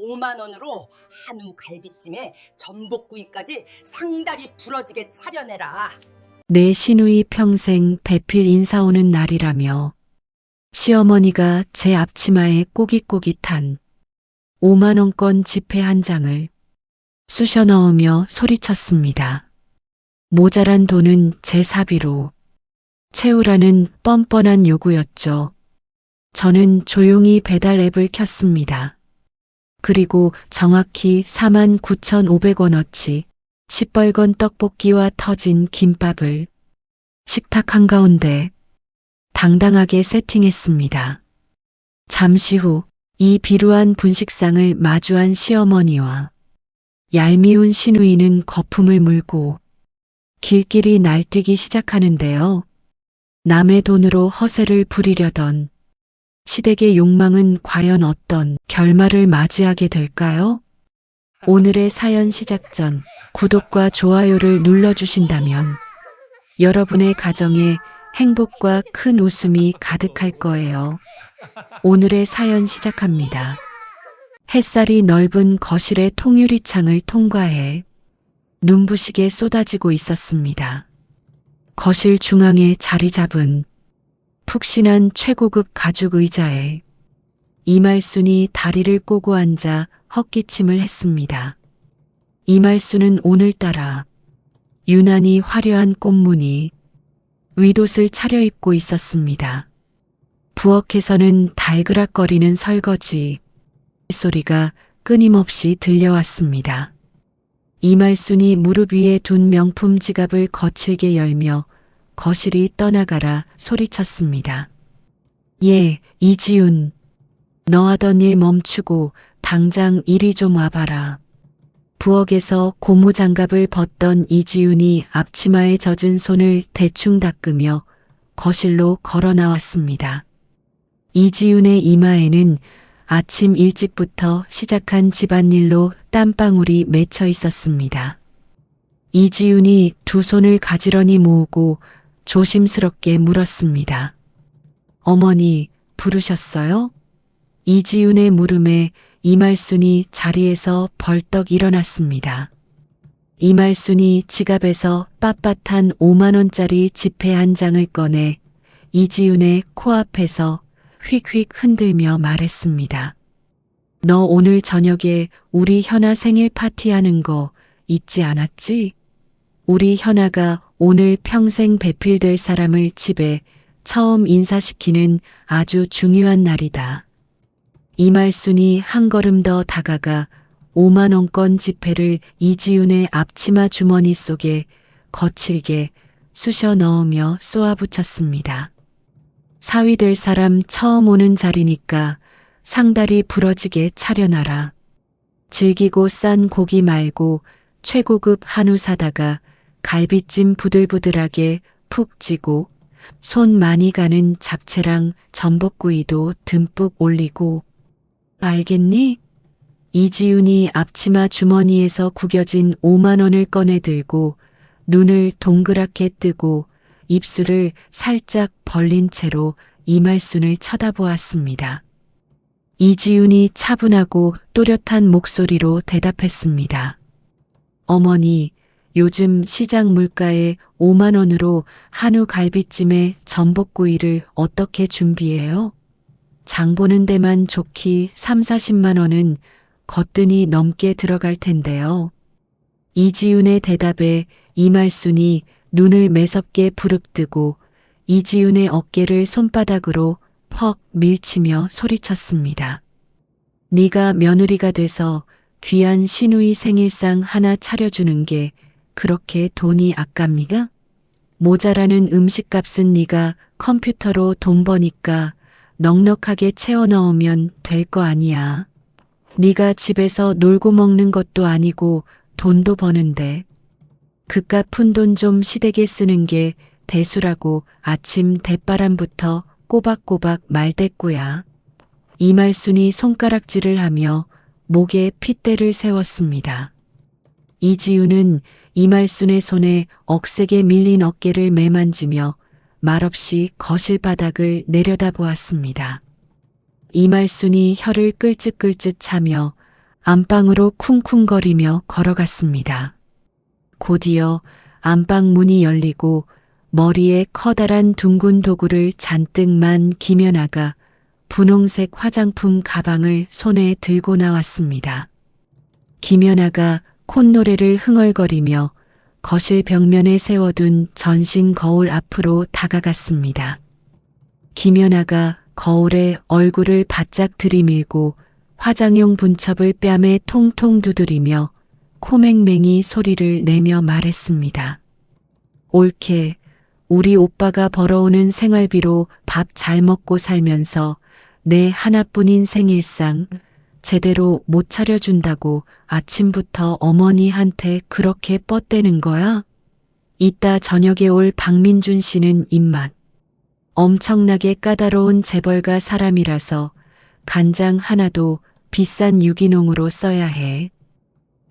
5만 원으로 한우 갈비찜에 전복구이까지 상다리 부러지게 차려내라. 내 시누이 평생 배필 인사 오는 날이라며 시어머니가 제 앞치마에 꼬깃꼬깃한 5만 원권 지폐 한 장을 쑤셔 넣으며 소리쳤습니다. 모자란 돈은 제 사비로 채우라는 뻔뻔한 요구였죠. 저는 조용히 배달 앱을 켰습니다. 그리고 정확히 49,500원어치 시뻘건 떡볶이와 터진 김밥을 식탁 한가운데 당당하게 세팅했습니다. 잠시 후 이 비루한 분식상을 마주한 시어머니와 얄미운 시누이는 거품을 물고 길길이 날뛰기 시작하는데요. 남의 돈으로 허세를 부리려던 시댁의 욕망은 과연 어떤 결말을 맞이하게 될까요? 오늘의 사연 시작 전 구독과 좋아요를 눌러주신다면 여러분의 가정에 행복과 큰 웃음이 가득할 거예요. 오늘의 사연 시작합니다. 햇살이 넓은 거실의 통유리창을 통과해 눈부시게 쏟아지고 있었습니다. 거실 중앙에 자리 잡은 푹신한 최고급 가죽 의자에 이말순이 다리를 꼬고 앉아 헛기침을 했습니다. 이말순은 오늘따라 유난히 화려한 꽃무늬 윗옷을 차려입고 있었습니다. 부엌에서는 달그락거리는 설거지 소리가 끊임없이 들려왔습니다. 이말순이 무릎 위에 둔 명품 지갑을 거칠게 열며 거실이 떠나가라 소리쳤습니다. 예, 이지윤. 너 하던 일 멈추고 당장 이리 좀 와봐라. 부엌에서 고무장갑을 벗던 이지윤이 앞치마에 젖은 손을 대충 닦으며 거실로 걸어 나왔습니다. 이지윤의 이마에는 아침 일찍부터 시작한 집안일로 땀방울이 맺혀 있었습니다. 이지윤이 두 손을 가지런히 모으고 조심스럽게 물었습니다. 어머니, 부르셨어요? 이지윤의 물음에 이말순이 자리에서 벌떡 일어났습니다. 이말순이 지갑에서 빳빳한 5만 원짜리 지폐 한 장을 꺼내 이지윤의 코앞에서 휙휙 흔들며 말했습니다. 너 오늘 저녁에 우리 현아 생일 파티하는 거 잊지 않았지? 우리 현아가 오늘 평생 배필될 사람을 집에 처음 인사시키는 아주 중요한 날이다. 이말순이 한 걸음 더 다가가 5만 원권 지폐를 이지윤의 앞치마 주머니 속에 거칠게 쑤셔 넣으며 쏘아붙였습니다. 사위 될 사람 처음 오는 자리니까 상다리 부러지게 차려놔라. 질기고 싼 고기 말고 최고급 한우 사다가 갈비찜 부들부들하게 푹 찌고 손 많이 가는 잡채랑 전복구이도 듬뿍 올리고. 알겠니? 이지윤이 앞치마 주머니에서 구겨진 5만 원을 꺼내 들고 눈을 동그랗게 뜨고 입술을 살짝 벌린 채로 이말순을 쳐다보았습니다. 이지윤이 차분하고 또렷한 목소리로 대답했습니다. 어머니, 요즘 시장 물가에 5만 원으로 한우 갈비찜에 전복구이를 어떻게 준비해요? 장 보는 데만 좋기 3, 40만 원은 거뜬히 넘게 들어갈 텐데요. 이지윤의 대답에 이말순이 눈을 매섭게 부릅뜨고 이지윤의 어깨를 손바닥으로 퍽 밀치며 소리쳤습니다. 네가 며느리가 돼서 귀한 시누이 생일상 하나 차려주는 게 그렇게 돈이 아깝니까? 모자라는 음식값은 네가 컴퓨터로 돈 버니까 넉넉하게 채워 넣으면 될 거 아니야. 네가 집에서 놀고 먹는 것도 아니고 돈도 버는데 그깟 푼돈 좀 시댁에 쓰는 게 대수라고 아침 대바람부터 꼬박꼬박 말대꾸야. 이말순이 손가락질을 하며 목에 핏대를 세웠습니다. 이지윤은 이말순의 손에 억세게 밀린 어깨를 매만지며 말없이 거실 바닥을 내려다보았습니다. 이말순이 혀를 끌ጭ끌ጭ 차며 안방으로 쿵쿵거리며 걸어갔습니다. 곧이어 안방 문이 열리고 머리에 커다란 둥근 도구를 잔뜩 만 김연아가 분홍색 화장품 가방을 손에 들고 나왔습니다. 김연아가 콧노래를 흥얼거리며 거실 벽면에 세워둔 전신 거울 앞으로 다가갔습니다. 김연아가 거울에 얼굴을 바짝 들이밀고 화장용 분첩을 뺨에 통통 두드리며 코맹맹이 소리를 내며 말했습니다. 옳게 우리 오빠가 벌어오는 생활비로 밥 잘 먹고 살면서 내 하나뿐인 생일상 제대로 못 차려준다고 아침부터 어머니한테 그렇게 뻗대는 거야? 이따 저녁에 올 박민준 씨는 입맛 엄청나게 까다로운 재벌가 사람이라서 간장 하나도 비싼 유기농으로 써야 해.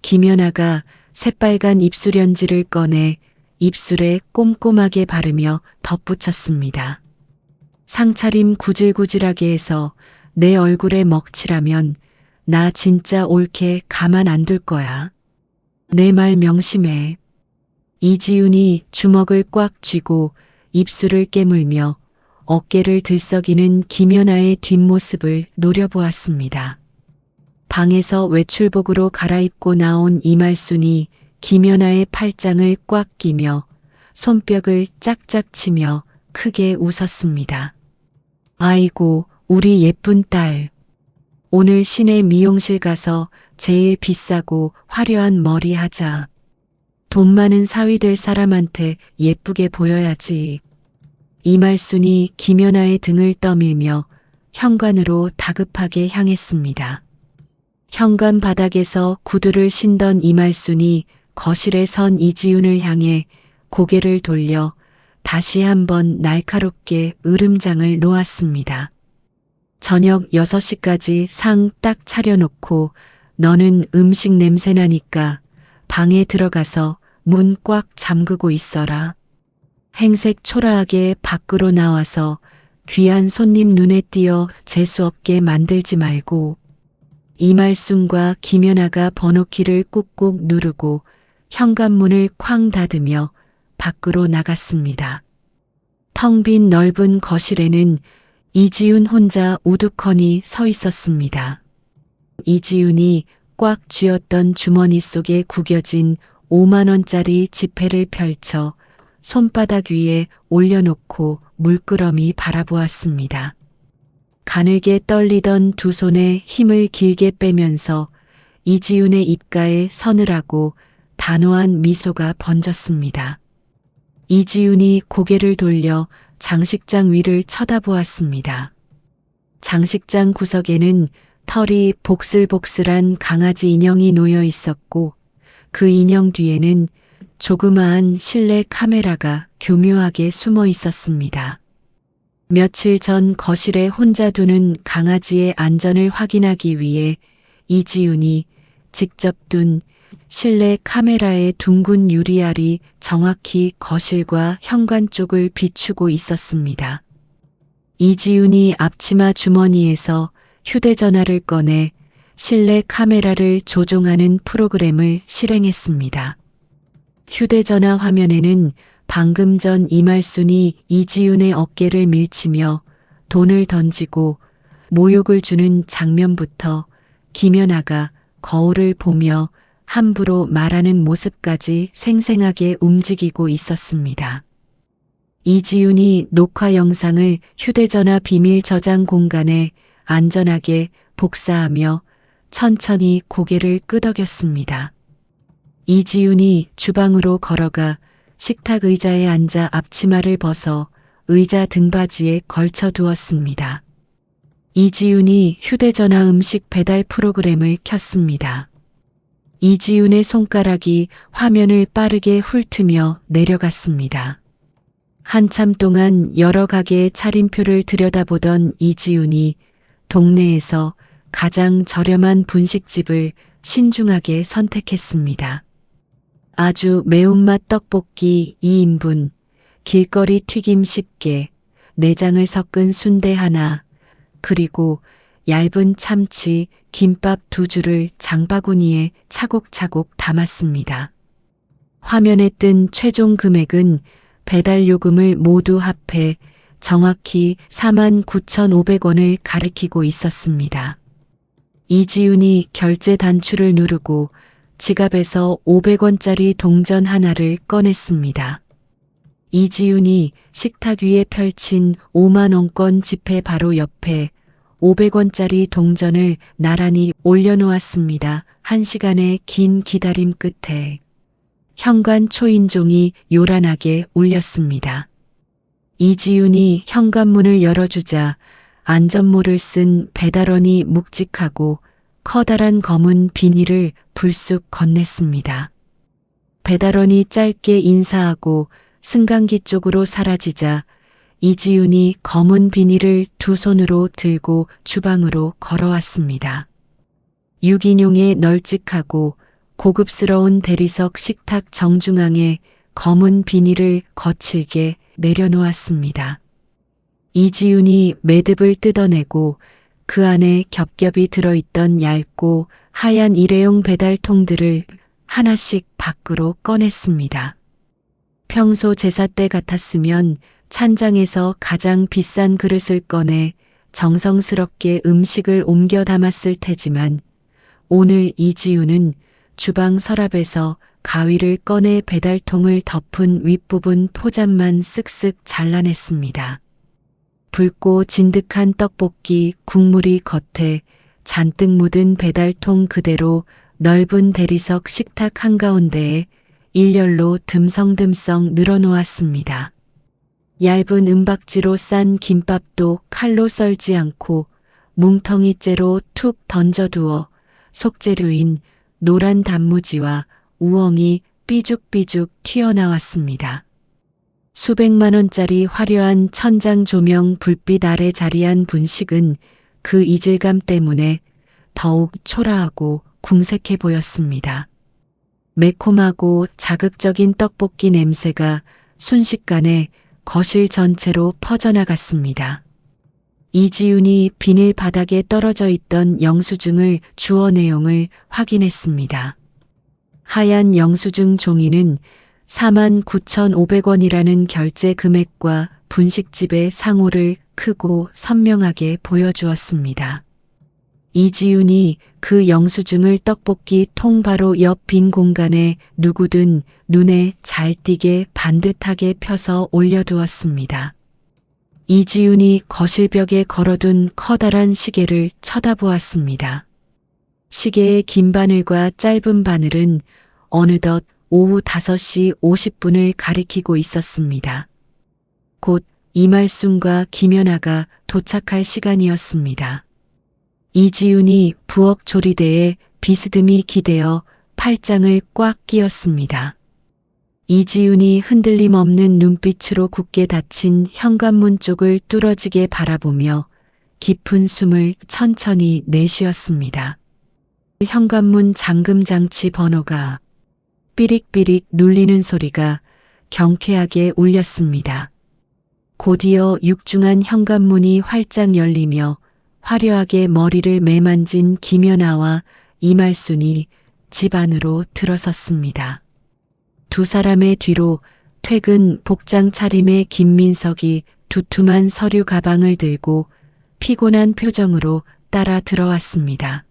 김연아가 새빨간 입술연지를 꺼내 입술에 꼼꼼하게 바르며 덧붙였습니다. 상차림 구질구질하게 해서 내 얼굴에 먹칠하면 나 진짜 옳게 가만 안 둘 거야. 내 말 명심해. 이지훈이 주먹을 꽉 쥐고 입술을 깨물며 어깨를 들썩이는 김연아의 뒷모습을 노려보았습니다. 방에서 외출복으로 갈아입고 나온 이말순이 김연아의 팔짱을 꽉 끼며 손뼉을 짝짝 치며 크게 웃었습니다. 아이고, 우리 예쁜 딸. 오늘 시내 미용실 가서 제일 비싸고 화려한 머리 하자. 돈 많은 사위 될 사람한테 예쁘게 보여야지. 이말순이 김연아의 등을 떠밀며 현관으로 다급하게 향했습니다. 현관 바닥에서 구두를 신던 이말순이 거실에 선 이지훈을 향해 고개를 돌려 다시 한번 날카롭게 으름장을 놓았습니다. 저녁 6시까지 상 딱 차려놓고 너는 음식 냄새 나니까 방에 들어가서 문 꽉 잠그고 있어라. 행색 초라하게 밖으로 나와서 귀한 손님 눈에 띄어 재수없게 만들지 말고. 이말순과 김연아가 번호키를 꾹꾹 누르고 현관문을 쾅 닫으며 밖으로 나갔습니다. 텅 빈 넓은 거실에는 이지훈 혼자 우두커니 서 있었습니다. 이지훈이 꽉 쥐었던 주머니 속에 구겨진 5만 원짜리 지폐를 펼쳐 손바닥 위에 올려놓고 물끄러미 바라보았습니다. 가늘게 떨리던 두 손에 힘을 길게 빼면서 이지훈의 입가에 서늘하고 단호한 미소가 번졌습니다. 이지훈이 고개를 돌려 장식장 위를 쳐다보았습니다. 장식장 구석에는 털이 복슬복슬한 강아지 인형이 놓여 있었고 그 인형 뒤에는 조그마한 실내 카메라가 교묘하게 숨어 있었습니다. 며칠 전 거실에 혼자 두는 강아지의 안전을 확인하기 위해 이지훈이 직접 둔 실내 카메라의 둥근 유리알이 정확히 거실과 현관 쪽을 비추고 있었습니다. 이지훈이 앞치마 주머니에서 휴대전화를 꺼내 실내 카메라를 조종하는 프로그램을 실행했습니다. 휴대전화 화면에는 방금 전 이말순이 이지훈의 어깨를 밀치며 돈을 던지고 모욕을 주는 장면부터 김연아가 거울을 보며 함부로 말하는 모습까지 생생하게 움직이고 있었습니다. 이지훈이 녹화 영상을 휴대전화 비밀 저장 공간에 안전하게 복사하며 천천히 고개를 끄덕였습니다. 이지훈이 주방으로 걸어가 식탁 의자에 앉아 앞치마를 벗어 의자 등받이에 걸쳐 두었습니다. 이지훈이 휴대전화 음식 배달 프로그램을 켰습니다. 이지훈의 손가락이 화면을 빠르게 훑으며 내려갔습니다. 한참 동안 여러 가게의 차림표를 들여다보던 이지훈이 동네에서 가장 저렴한 분식집을 신중하게 선택했습니다. 아주 매운맛 떡볶이 2인분, 길거리 튀김 10개, 내장을 섞은 순대 하나, 그리고 얇은 참치, 김밥 2줄을 장바구니에 차곡차곡 담았습니다. 화면에 뜬 최종 금액은 배달 요금을 모두 합해 정확히 49,500원을 가리키고 있었습니다. 이지윤이 결제 단추를 누르고 지갑에서 500원짜리 동전 하나를 꺼냈습니다. 이지윤이 식탁 위에 펼친 5만원권 지폐 바로 옆에 500원짜리 동전을 나란히 올려놓았습니다. 1시간의 긴 기다림 끝에 현관 초인종이 요란하게 울렸습니다. 이지윤이 현관문을 열어주자 안전모를 쓴 배달원이 묵직하고 커다란 검은 비닐을 불쑥 건넸습니다. 배달원이 짧게 인사하고 승강기 쪽으로 사라지자 이지윤이 검은 비닐을 2손으로 들고 주방으로 걸어왔습니다. 유기농의 널찍하고 고급스러운 대리석 식탁 정중앙에 검은 비닐을 거칠게 내려놓았습니다. 이지윤이 매듭을 뜯어내고 그 안에 겹겹이 들어있던 얇고 하얀 일회용 배달통들을 하나씩 밖으로 꺼냈습니다. 평소 제사 때 같았으면 찬장에서 가장 비싼 그릇을 꺼내 정성스럽게 음식을 옮겨 담았을 테지만 오늘 이지윤은 주방 서랍에서 가위를 꺼내 배달통을 덮은 윗부분 포장만 쓱쓱 잘라냈습니다. 붉고 진득한 떡볶이 국물이 겉에 잔뜩 묻은 배달통 그대로 넓은 대리석 식탁 한가운데에 일렬로 듬성듬성 늘어놓았습니다. 얇은 은박지로 싼 김밥도 칼로 썰지 않고 뭉텅이째로 툭 던져두어 속재료인 노란 단무지와 우엉이 삐죽삐죽 튀어나왔습니다. 수백만 원짜리 화려한 천장 조명 불빛 아래 자리한 분식은 그 이질감 때문에 더욱 초라하고 궁색해 보였습니다. 매콤하고 자극적인 떡볶이 냄새가 순식간에 거실 전체로 퍼져나갔습니다. 이지윤이 비닐 바닥에 떨어져 있던 영수증을 주어 내용을 확인했습니다. 하얀 영수증 종이는 49,500원이라는 결제 금액과 분식집의 상호를 크고 선명하게 보여주었습니다. 이지윤이 그 영수증을 떡볶이 통 바로 옆 빈 공간에 누구든 눈에 잘 띄게 반듯하게 펴서 올려두었습니다. 이지윤이 거실벽에 걸어둔 커다란 시계를 쳐다보았습니다. 시계의 긴 바늘과 짧은 바늘은 어느덧 오후 5시 50분을 가리키고 있었습니다. 곧 이말순과 김연아가 도착할 시간이었습니다. 이지윤이 부엌 조리대에 비스듬히 기대어 팔짱을 꽉 끼었습니다. 이지윤이 흔들림 없는 눈빛으로 굳게 닫힌 현관문 쪽을 뚫어지게 바라보며 깊은 숨을 천천히 내쉬었습니다. 현관문 잠금 장치 번호가 삐릭삐릭 눌리는 소리가 경쾌하게 울렸습니다. 곧이어 육중한 현관문이 활짝 열리며 화려하게 머리를 매만진 김연아와 이말순이 집 안으로 들어섰습니다. 두 사람의 뒤로 퇴근 복장 차림의 김민석이 두툼한 서류 가방을 들고 피곤한 표정으로 따라 들어왔습니다.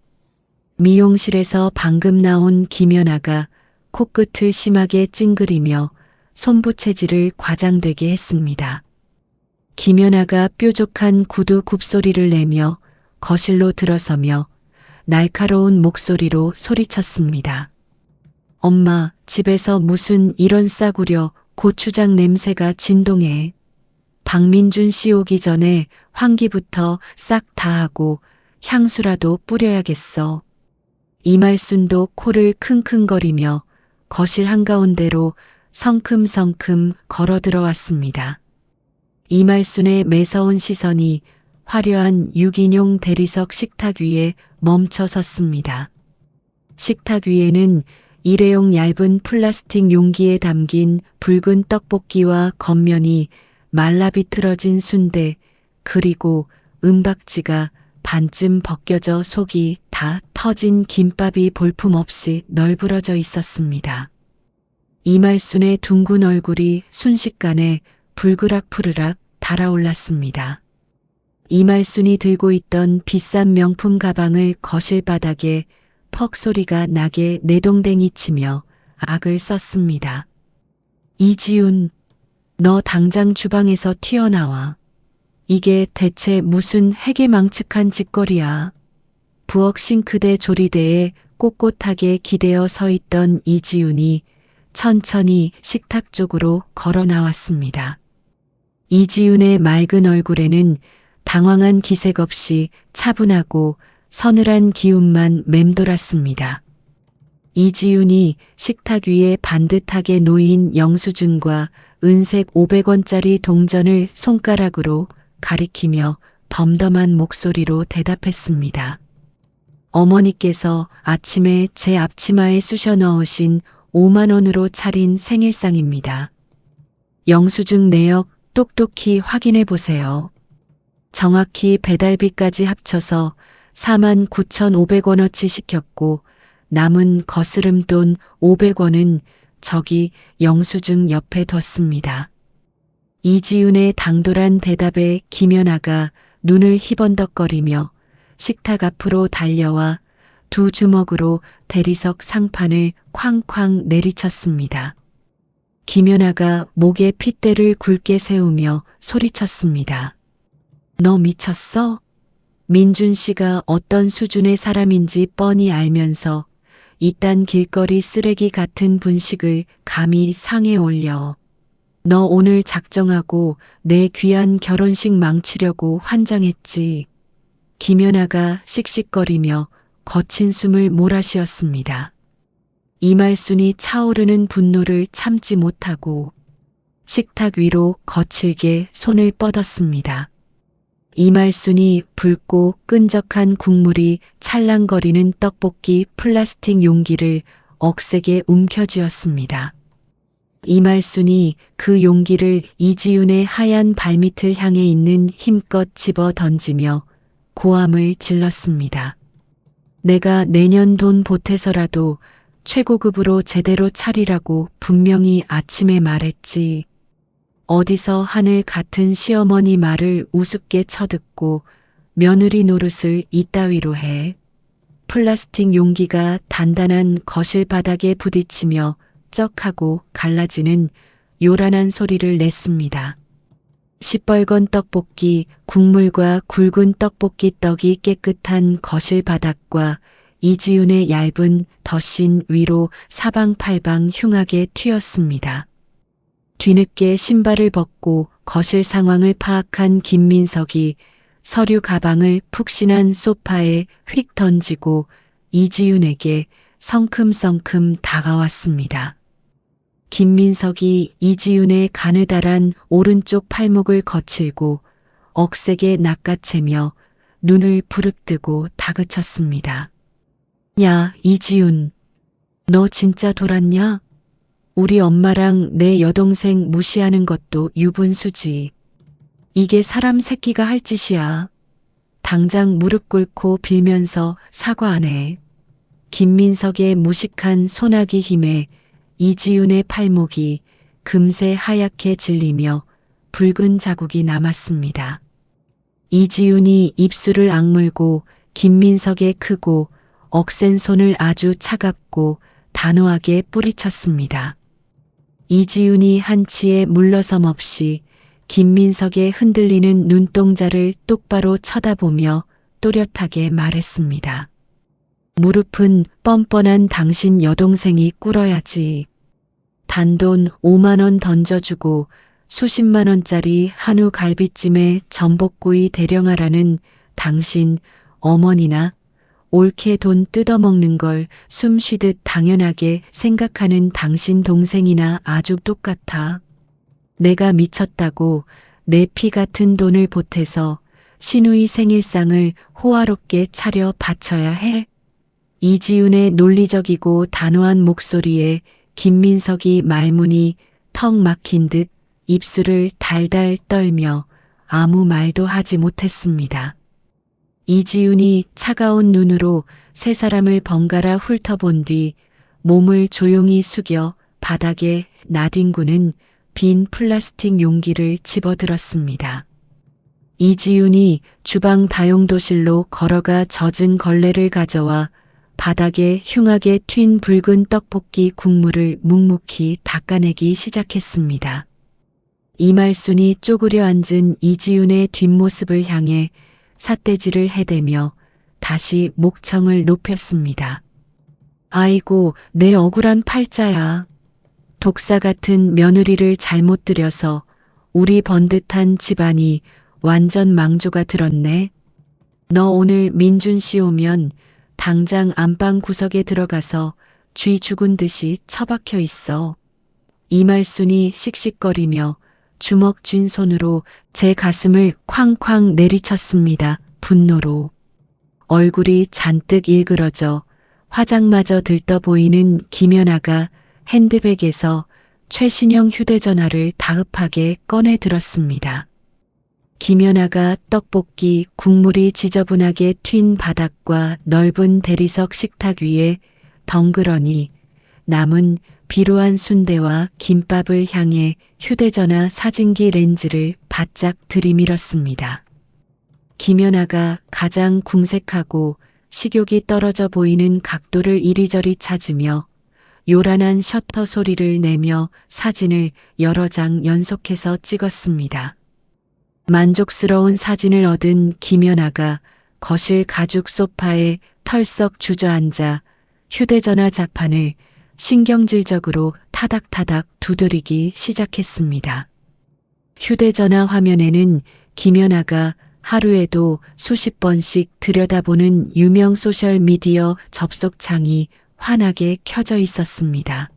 미용실에서 방금 나온 김연아가 코끝을 심하게 찡그리며 손부채질을 과장되게 했습니다. 김연아가 뾰족한 구두 굽소리를 내며 거실로 들어서며 날카로운 목소리로 소리쳤습니다. 엄마, 집에서 무슨 이런 싸구려 고추장 냄새가 진동해. 박민준 씨 오기 전에 환기부터 싹 다 하고 향수라도 뿌려야겠어. 이말순도 코를 킁킁거리며 거실 한가운데로 성큼성큼 걸어 들어왔습니다. 이말순의 매서운 시선이 화려한 유기농 대리석 식탁 위에 멈춰 섰습니다. 식탁 위에는 일회용 얇은 플라스틱 용기에 담긴 붉은 떡볶이와 겉면이 말라 비틀어진 순대 그리고 은박지가 반쯤 벗겨져 속이 다 다 터진 김밥이 볼품없이 널브러져 있었습니다. 이말순의 둥근 얼굴이 순식간에 불그락푸르락 달아올랐습니다. 이말순이 들고 있던 비싼 명품 가방을 거실 바닥에 퍽 소리가 나게 내동댕이 치며 악을 썼습니다. 이지훈, 너 당장 주방에서 튀어나와. 이게 대체 무슨 해괴망측한 짓거리야. 부엌 싱크대 조리대에 꼿꼿하게 기대어 서 있던 이지훈이 천천히 식탁 쪽으로 걸어 나왔습니다. 이지훈의 맑은 얼굴에는 당황한 기색 없이 차분하고 서늘한 기운만 맴돌았습니다. 이지훈이 식탁 위에 반듯하게 놓인 영수증과 은색 500원짜리 동전을 손가락으로 가리키며 덤덤한 목소리로 대답했습니다. 어머니께서 아침에 제 앞치마에 쑤셔 넣으신 5만 원으로 차린 생일상입니다. 영수증 내역 똑똑히 확인해 보세요. 정확히 배달비까지 합쳐서 49,500원어치 시켰고 남은 거스름돈 500원은 저기 영수증 옆에 뒀습니다. 이지훈의 당돌한 대답에 김연아가 눈을 희번덕거리며 식탁 앞으로 달려와 두 주먹으로 대리석 상판을 쾅쾅 내리쳤습니다. 김연아가 목에 핏대를 굵게 세우며 소리쳤습니다. 너 미쳤어? 민준 씨가 어떤 수준의 사람인지 뻔히 알면서 이딴 길거리 쓰레기 같은 분식을 감히 상에 올려. 너 오늘 작정하고 내 귀한 결혼식 망치려고 환장했지. 김연아가 씩씩거리며 거친 숨을 몰아쉬었습니다. 이말순이 차오르는 분노를 참지 못하고 식탁 위로 거칠게 손을 뻗었습니다. 이말순이 붉고 끈적한 국물이 찰랑거리는 떡볶이 플라스틱 용기를 억세게 움켜쥐었습니다. 이말순이 그 용기를 이지훈의 하얀 발밑을 향해 있는 힘껏 집어 던지며 고함을 질렀습니다. 내가 내년 돈 보태서라도 최고급으로 제대로 차리라고 분명히 아침에 말했지. 어디서 하늘 같은 시어머니 말을 우습게 쳐듣고 며느리 노릇을 이따위로 해. 플라스틱 용기가 단단한 거실 바닥에 부딪히며 쩍하고 갈라지는 요란한 소리를 냈습니다. 시뻘건 떡볶이, 국물과 굵은 떡볶이 떡이 깨끗한 거실 바닥과 이지훈의 얇은 덧신 위로 사방팔방 흉하게 튀었습니다. 뒤늦게 신발을 벗고 거실 상황을 파악한 김민석이 서류 가방을 푹신한 소파에 휙 던지고 이지훈에게 성큼성큼 다가왔습니다. 김민석이 이지훈의 가느다란 오른쪽 팔목을 거칠고 억세게 낚아채며 눈을 부릅뜨고 다그쳤습니다. 야, 이지훈, 너 진짜 돌았냐? 우리 엄마랑 내 여동생 무시하는 것도 유분수지. 이게 사람 새끼가 할 짓이야. 당장 무릎 꿇고 빌면서 사과하네. 김민석의 무식한 소나기 힘에 이지훈의 팔목이 금세 하얗게 질리며 붉은 자국이 남았습니다. 이지훈이 입술을 악물고 김민석의 크고 억센 손을 아주 차갑고 단호하게 뿌리쳤습니다. 이지훈이 한치의 물러섬 없이 김민석의 흔들리는 눈동자를 똑바로 쳐다보며 또렷하게 말했습니다. 무릎은 뻔뻔한 당신 여동생이 꿇어야지. 단돈 5만 원 던져주고 수십만 원짜리 한우 갈비찜에 전복구이 대령하라는 당신 어머니나 옳게 돈 뜯어먹는 걸 숨쉬듯 당연하게 생각하는 당신 동생이나 아주 똑같아. 내가 미쳤다고 내 피 같은 돈을 보태서 신우이 생일상을 호화롭게 차려 바쳐야 해? 이지훈의 논리적이고 단호한 목소리에 김민석이 말문이 턱 막힌 듯 입술을 달달 떨며 아무 말도 하지 못했습니다. 이지윤이 차가운 눈으로 세 사람을 번갈아 훑어본 뒤 몸을 조용히 숙여 바닥에 나뒹구는 빈 플라스틱 용기를 집어들었습니다. 이지윤이 주방 다용도실로 걸어가 젖은 걸레를 가져와 바닥에 흉하게 튄 붉은 떡볶이 국물을 묵묵히 닦아내기 시작했습니다. 이말순이 쪼그려 앉은 이지윤의 뒷모습을 향해 삿대질을 해대며 다시 목청을 높였습니다. 아이고, 내 억울한 팔자야. 독사 같은 며느리를 잘못 들여서 우리 번듯한 집안이 완전 망조가 들었네. 너 오늘 민준 씨 오면 당장 안방 구석에 들어가서 쥐 죽은 듯이 처박혀 있어. 이말순이 씩씩거리며 주먹 쥔 손으로 제 가슴을 쾅쾅 내리쳤습니다. 분노로. 얼굴이 잔뜩 일그러져 화장마저 들떠 보이는 김연아가 핸드백에서 최신형 휴대전화를 다급하게 꺼내 들었습니다. 김연아가 떡볶이 국물이 지저분하게 튄 바닥과 넓은 대리석 식탁 위에 덩그러니 남은 비루한 순대와 김밥을 향해 휴대전화 사진기 렌즈를 바짝 들이밀었습니다. 김연아가 가장 궁색하고 식욕이 떨어져 보이는 각도를 이리저리 찾으며 요란한 셔터 소리를 내며 사진을 여러 장 연속해서 찍었습니다. 만족스러운 사진을 얻은 김연아가 거실 가죽 소파에 털썩 주저앉아 휴대전화 자판을 신경질적으로 타닥타닥 두드리기 시작했습니다. 휴대전화 화면에는 김연아가 하루에도 수십 번씩 들여다보는 유명 소셜미디어 접속창이 환하게 켜져 있었습니다.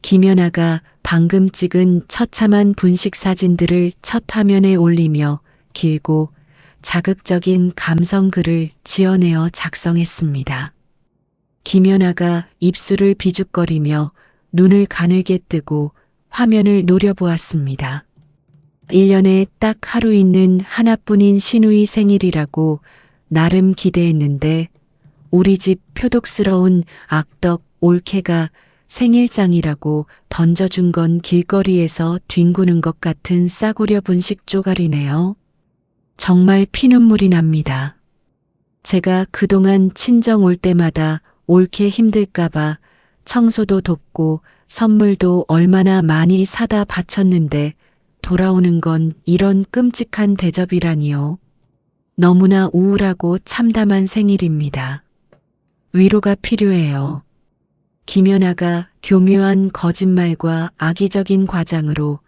김연아가 방금 찍은 처참한 분식 사진들을 첫 화면에 올리며 길고 자극적인 감성글을 지어내어 작성했습니다. 김연아가 입술을 비죽거리며 눈을 가늘게 뜨고 화면을 노려보았습니다. 1년에 딱 하루 있는 하나뿐인 시누이 생일이라고 나름 기대했는데 우리 집 표독스러운 악덕 올케가 생일장이라고 던져준 건 길거리에서 뒹구는 것 같은 싸구려 분식 조각이네요. 정말 피눈물이 납니다. 제가 그동안 친정 올 때마다 옳게 힘들까봐 청소도 돕고 선물도 얼마나 많이 사다 바쳤는데 돌아오는 건 이런 끔찍한 대접이라니요. 너무나 우울하고 참담한 생일입니다. 위로가 필요해요. 김연아가 교묘한 거짓말과 악의적인 과장으로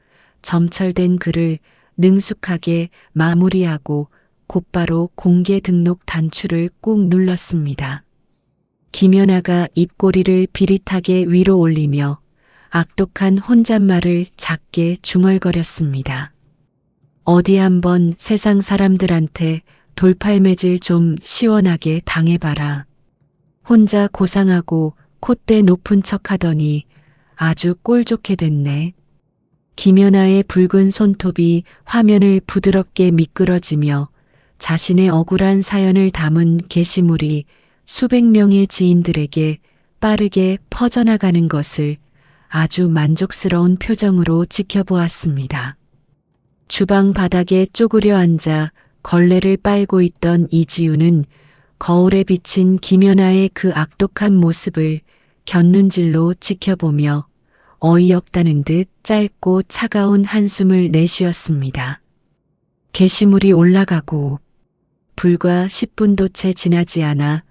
점철된 글을 능숙하게 마무리하고 곧바로 공개 등록 단추를 꾹 눌렀습니다. 김연아가 입꼬리를 비릿하게 위로 올리며 악독한 혼잣말을 작게 중얼거렸습니다. 어디 한번 세상 사람들한테 돌팔매질 좀 시원하게 당해봐라. 혼자 고상하고 콧대 높은 척하더니 아주 꼴 좋게 됐네. 김연아의 붉은 손톱이 화면을 부드럽게 미끄러지며 자신의 억울한 사연을 담은 게시물이 수백 명의 지인들에게 빠르게 퍼져나가는 것을 아주 만족스러운 표정으로 지켜보았습니다. 주방 바닥에 쪼그려 앉아 걸레를 빨고 있던 이지우는 거울에 비친 김연아의 그 악독한 모습을 곁눈질로 지켜보며 어이없다는 듯 짧고 차가운 한숨을 내쉬었습니다. 게시물이 올라가고 불과 10분도 채 지나지 않아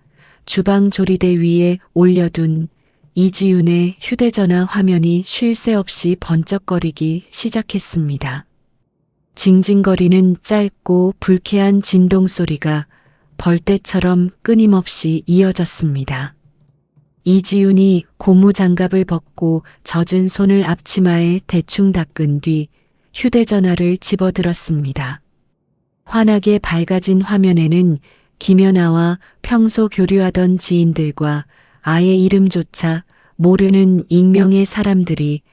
주방 조리대 위에 올려둔 이지윤의 휴대전화 화면이 쉴 새 없이 번쩍거리기 시작했습니다. 징징거리는 짧고 불쾌한 진동 소리가 벌떼처럼 끊임없이 이어졌습니다. 이지윤이 고무장갑을 벗고 젖은 손을 앞치마에 대충 닦은 뒤 휴대전화를 집어들었습니다. 환하게 밝아진 화면에는 김연아와 평소 교류하던 지인들과 아예 이름조차 모르는 익명의 사람들이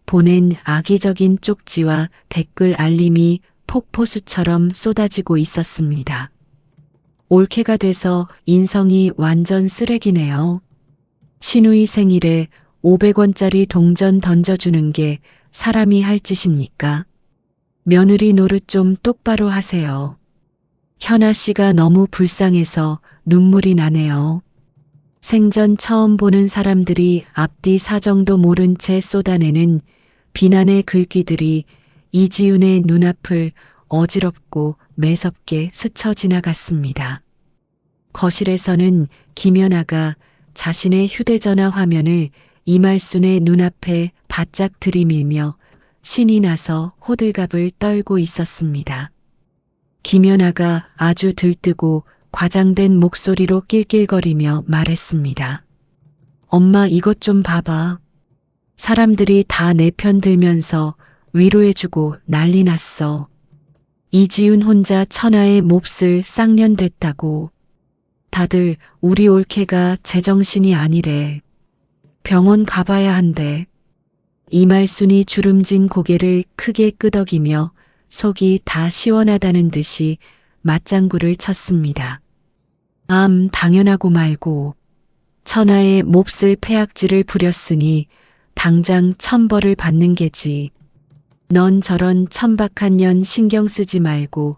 보낸 악의적인 쪽지와 댓글 알림이 폭포수처럼 쏟아지고 있었습니다. 올케가 돼서 인성이 완전 쓰레기네요. 시누이 생일에 500원짜리 동전 던져주는 게 사람이 할 짓입니까? 며느리 노릇 좀 똑바로 하세요. 현아 씨가 너무 불쌍해서 눈물이 나네요. 생전 처음 보는 사람들이 앞뒤 사정도 모른 채 쏟아내는 비난의 글귀들이 이지윤의 눈앞을 어지럽고 매섭게 스쳐 지나갔습니다. 거실에서는 김연아가 자신의 휴대전화 화면을 이말순의 눈앞에 바짝 들이밀며 신이 나서 호들갑을 떨고 있었습니다. 김연아가 아주 들뜨고 과장된 목소리로 낄낄거리며 말했습니다. 엄마 이것 좀 봐봐. 사람들이 다 내 편 들면서 위로해주고 난리 났어. 이지윤 혼자 천하의 몹쓸 쌍년 됐다고. 다들 우리 올케가 제정신이 아니래. 병원 가봐야 한대. 이말순이 주름진 고개를 크게 끄덕이며 속이 다 시원하다는 듯이 맞장구를 쳤습니다. 당연하고 말고. 천하의 몹쓸 폐악질을 부렸으니 당장 천벌을 받는 게지. 넌 저런 천박한 년 신경 쓰지 말고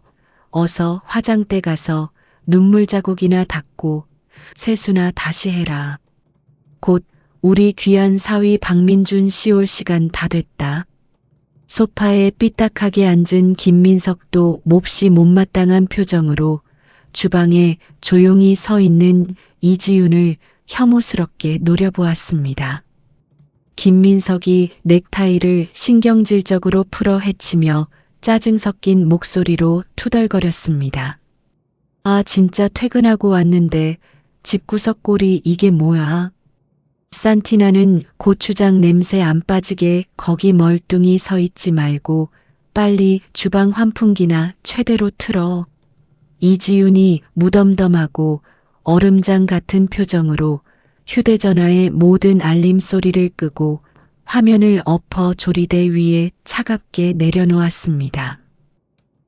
어서 화장대 가서 눈물 자국이나 닦고 세수나 다시 해라. 곧 우리 귀한 사위 박민준 씨 올 시간 다 됐다. 소파에 삐딱하게 앉은 김민석도 몹시 못마땅한 표정으로 주방에 조용히 서 있는 이지윤을 혐오스럽게 노려보았습니다. 김민석이 넥타이를 신경질적으로 풀어 헤치며 짜증 섞인 목소리로 투덜거렸습니다. 진짜 퇴근하고 왔는데 집구석 꼴이 이게 뭐야? 산티나는 고추장 냄새 안 빠지게 거기 멀뚱히 서 있지 말고 빨리 주방 환풍기나 최대로 틀어. 이지윤이 무덤덤하고 얼음장 같은 표정으로 휴대전화의 모든 알림 소리를 끄고 화면을 엎어 조리대 위에 차갑게 내려놓았습니다.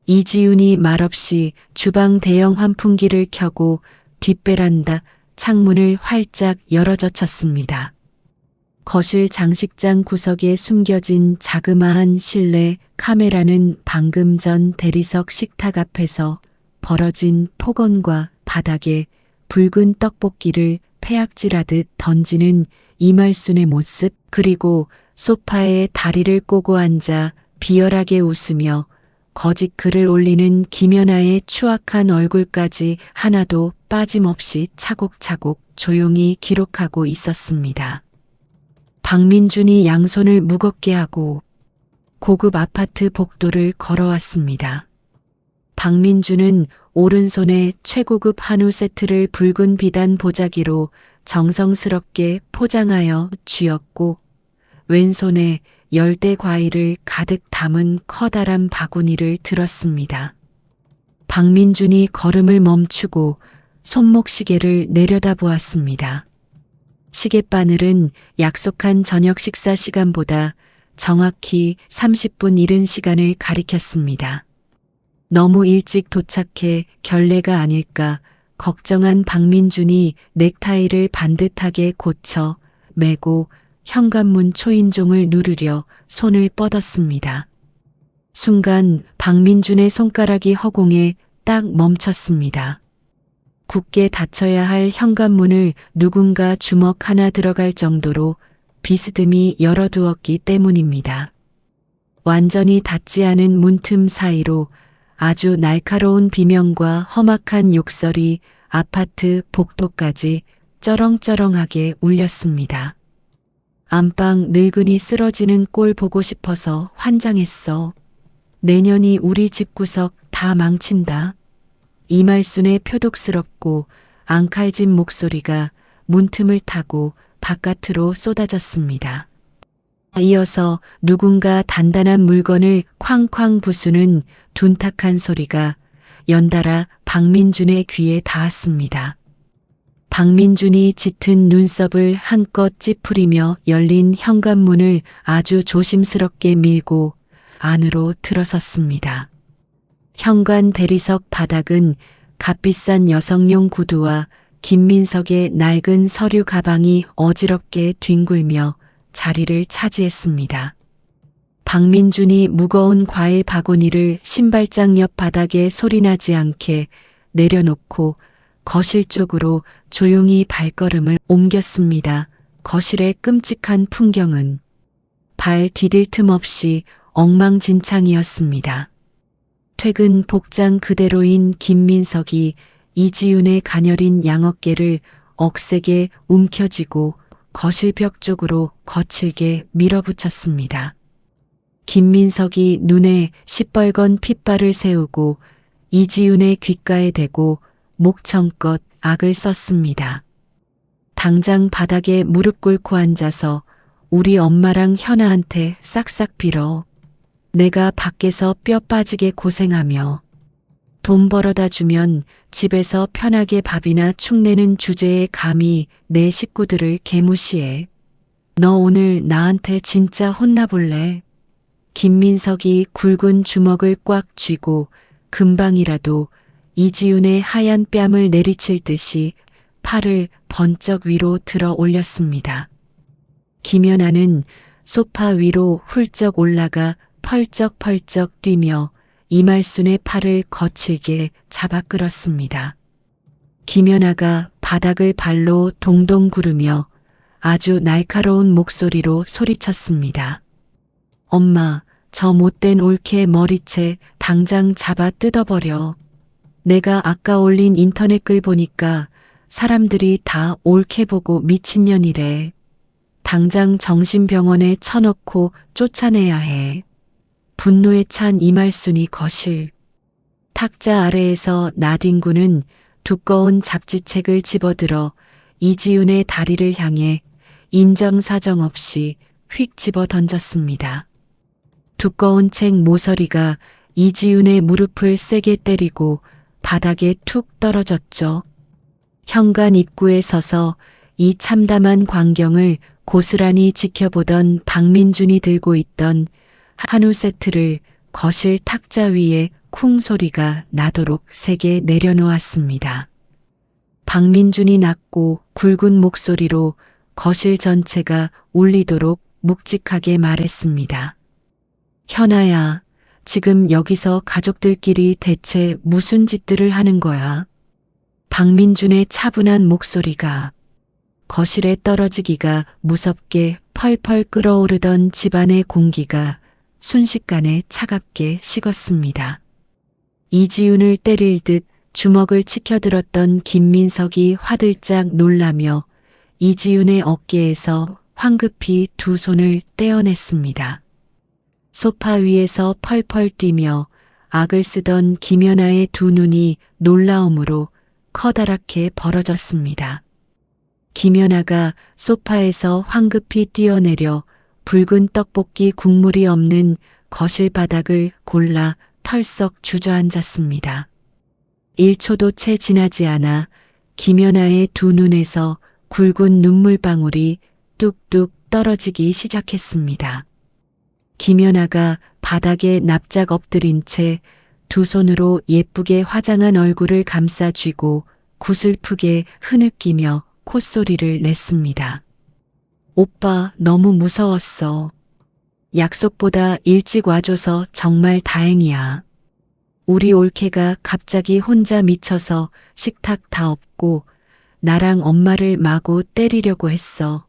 이지윤이 말없이 주방 대형 환풍기를 켜고 뒷베란다 창문을 활짝 열어젖혔습니다. 거실 장식장 구석에 숨겨진 자그마한 실내 카메라는 방금 전 대리석 식탁 앞에서 벌어진 폭언과 바닥에 붉은 떡볶이를 폐악질하듯 던지는 이말순의 모습, 그리고 소파에 다리를 꼬고 앉아 비열하게 웃으며 거짓 글을 올리는 김연아의 추악한 얼굴까지 하나도 빠짐없이 차곡차곡 조용히 기록하고 있었습니다. 박민준이 양손을 무겁게 하고 고급 아파트 복도를 걸어왔습니다. 박민준은 오른손에 최고급 한우 세트를 붉은 비단 보자기로 정성스럽게 포장하여 쥐었고 왼손에 열대 과일을 가득 담은 커다란 바구니를 들었습니다. 박민준이 걸음을 멈추고 손목시계를 내려다보았습니다. 시계바늘은 약속한 저녁 식사 시간보다 정확히 30분 이른 시간을 가리켰습니다. 너무 일찍 도착해 결례가 아닐까 걱정한 박민준이 넥타이를 반듯하게 고쳐 매고 현관문 초인종을 누르려 손을 뻗었습니다. 순간 박민준의 손가락이 허공에 딱 멈췄습니다. 굳게 닫혀야 할 현관문을 누군가 주먹 하나 들어갈 정도로 비스듬히 열어두었기 때문입니다. 완전히 닫지 않은 문틈 사이로 아주 날카로운 비명과 험악한 욕설이 아파트 복도까지 쩌렁쩌렁하게 울렸습니다. 안방 늙은이 쓰러지는 꼴 보고 싶어서 환장했어. 내년이 우리 집구석 다 망친다. 이말순의 표독스럽고 앙칼진 목소리가 문틈을 타고 바깥으로 쏟아졌습니다. 이어서 누군가 단단한 물건을 쾅쾅 부수는 둔탁한 소리가 연달아 박민준의 귀에 닿았습니다. 박민준이 짙은 눈썹을 한껏 찌푸리며 열린 현관문을 아주 조심스럽게 밀고 안으로 들어섰습니다. 현관 대리석 바닥은 값비싼 여성용 구두와 김민석의 낡은 서류 가방이 어지럽게 뒹굴며 자리를 차지했습니다. 박민준이 무거운 과일 바구니를 신발장 옆 바닥에 소리나지 않게 내려놓고 거실 쪽으로 조용히 발걸음을 옮겼습니다. 거실의 끔찍한 풍경은 발 디딜 틈 없이 엉망진창이었습니다. 퇴근 복장 그대로인 김민석이 이지윤의 가녀린 양어깨를 억세게 움켜쥐고 거실 벽 쪽으로 거칠게 밀어붙였습니다. 김민석이 눈에 시뻘건 핏발을 세우고 이지윤의 귓가에 대고 목청껏 악을 썼습니다. 당장 바닥에 무릎 꿇고 앉아서 우리 엄마랑 현아한테 싹싹 빌어. 내가 밖에서 뼈 빠지게 고생하며 돈 벌어다 주면 집에서 편하게 밥이나 축내는 주제에 감히 내 식구들을 개무시해. 너 오늘 나한테 진짜 혼나볼래? 김민석이 굵은 주먹을 꽉 쥐고 금방이라도 이지윤의 하얀 뺨을 내리칠 듯이 팔을 번쩍 위로 들어 올렸습니다. 김연아는 소파 위로 훌쩍 올라가 펄쩍펄쩍 뛰며 이말순의 팔을 거칠게 잡아 끌었습니다. 김연아가 바닥을 발로 동동 구르며 아주 날카로운 목소리로 소리쳤습니다. 엄마, 저 못된 올케 머리채 당장 잡아 뜯어버려. 내가 아까 올린 인터넷 글 보니까 사람들이 다 올케 보고 미친년이래. 당장 정신병원에 쳐넣고 쫓아내야 해. 분노에 찬 이말순이 거실. 탁자 아래에서 나뒹구는 두꺼운 잡지책을 집어들어 이지윤의 다리를 향해 인정사정 없이 휙 집어 던졌습니다. 두꺼운 책 모서리가 이지윤의 무릎을 세게 때리고 바닥에 툭 떨어졌죠. 현관 입구에 서서 이 참담한 광경을 고스란히 지켜보던 박민준이 들고 있던 한우 세트를 거실 탁자 위에 쿵 소리가 나도록 세게 내려놓았습니다. 박민준이 낮고 굵은 목소리로 거실 전체가 울리도록 묵직하게 말했습니다. 현아야, 지금 여기서 가족들끼리 대체 무슨 짓들을 하는 거야? 박민준의 차분한 목소리가 거실에 떨어지기가 무섭게 펄펄 끓어오르던 집안의 공기가 순식간에 차갑게 식었습니다. 이지윤을 때릴 듯 주먹을 치켜들었던 김민석이 화들짝 놀라며 이지윤의 어깨에서 황급히 두 손을 떼어냈습니다. 소파 위에서 펄펄 뛰며 악을 쓰던 김연아의 두 눈이 놀라움으로 커다랗게 벌어졌습니다. 김연아가 소파에서 황급히 뛰어내려 붉은 떡볶이 국물이 없는 거실 바닥을 골라 털썩 주저앉았습니다. 1초도 채 지나지 않아 김연아의 두 눈에서 굵은 눈물방울이 뚝뚝 떨어지기 시작했습니다. 김연아가 바닥에 납작 엎드린 채 두 손으로 예쁘게 화장한 얼굴을 감싸 쥐고 구슬프게 흐느끼며 콧소리를 냈습니다. 오빠 너무 무서웠어. 약속보다 일찍 와줘서 정말 다행이야. 우리 올케가 갑자기 혼자 미쳐서 식탁 다 엎고 나랑 엄마를 마구 때리려고 했어.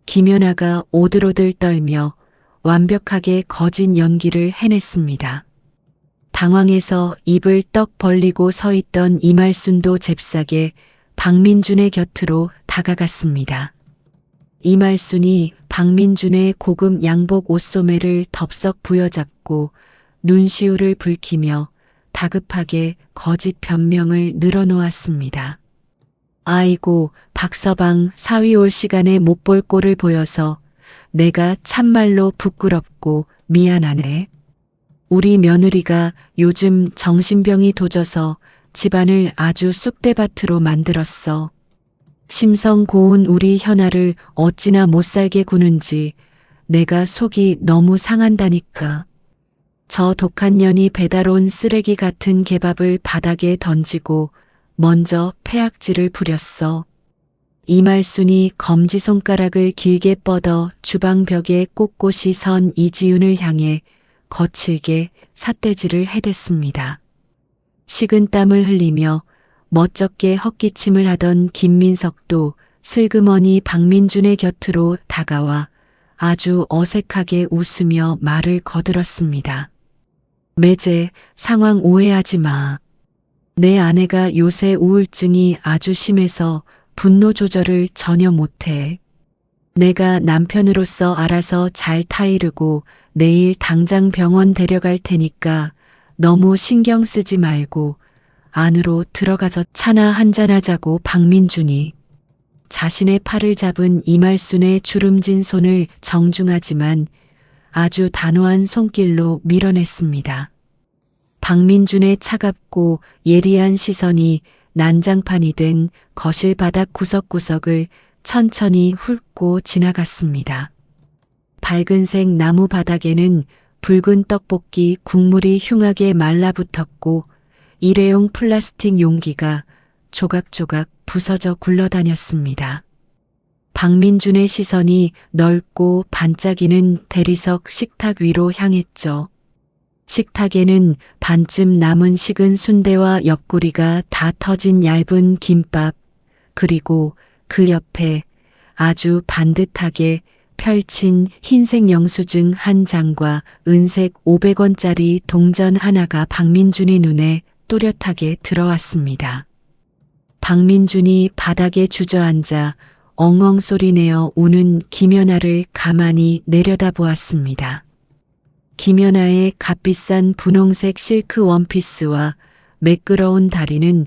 김연아가 오들오들 떨며 완벽하게 거짓 연기를 해냈습니다. 당황해서 입을 떡 벌리고 서 있던 이말순도 잽싸게 박민준의 곁으로 다가갔습니다. 이말순이 박민준의 고급 양복 옷소매를 덥석 부여잡고 눈시울을 붉히며 다급하게 거짓 변명을 늘어놓았습니다. 아이고, 박서방 사위 올 시간에 못 볼 꼴을 보여서 내가 참말로 부끄럽고 미안하네. 우리 며느리가 요즘 정신병이 도져서 집안을 아주 쑥대밭으로 만들었어. 심성 고운 우리 현아를 어찌나 못살게 구는지 내가 속이 너무 상한다니까. 저 독한 년이 배달 온 쓰레기 같은 개밥을 바닥에 던지고 먼저 폐악질을 부렸어. 이말순이 검지손가락을 길게 뻗어 주방벽에 꼿꼿이 선 이지윤을 향해 거칠게 삿대질을 해댔습니다. 식은땀을 흘리며 멋쩍게 헛기침을 하던 김민석도 슬그머니 박민준의 곁으로 다가와 아주 어색하게 웃으며 말을 거들었습니다. 매제, 상황 오해하지 마. 내 아내가 요새 우울증이 아주 심해서 분노 조절을 전혀 못해. 내가 남편으로서 알아서 잘 타이르고 내일 당장 병원 데려갈 테니까 너무 신경 쓰지 말고 안으로 들어가서 차나 한잔하자고. 박민준이 자신의 팔을 잡은 이말순의 주름진 손을 정중하지만 아주 단호한 손길로 밀어냈습니다. 박민준의 차갑고 예리한 시선이 난장판이 된 거실 바닥 구석구석을 천천히 훑고 지나갔습니다. 밝은색 나무 바닥에는 붉은 떡볶이 국물이 흉하게 말라붙었고 일회용 플라스틱 용기가 조각조각 부서져 굴러다녔습니다. 박민준의 시선이 넓고 반짝이는 대리석 식탁 위로 향했죠. 식탁에는 반쯤 남은 식은 순대와 옆구리가 다 터진 얇은 김밥, 그리고 그 옆에 아주 반듯하게 펼친 흰색 영수증 한 장과 은색 500원짜리 동전 하나가 박민준의 눈에 또렷하게 들어왔습니다. 박민준이 바닥에 주저앉아 엉엉 소리내어 우는 김연아를 가만히 내려다보았습니다. 김연아의 값비싼 분홍색 실크 원피스와 매끄러운 다리는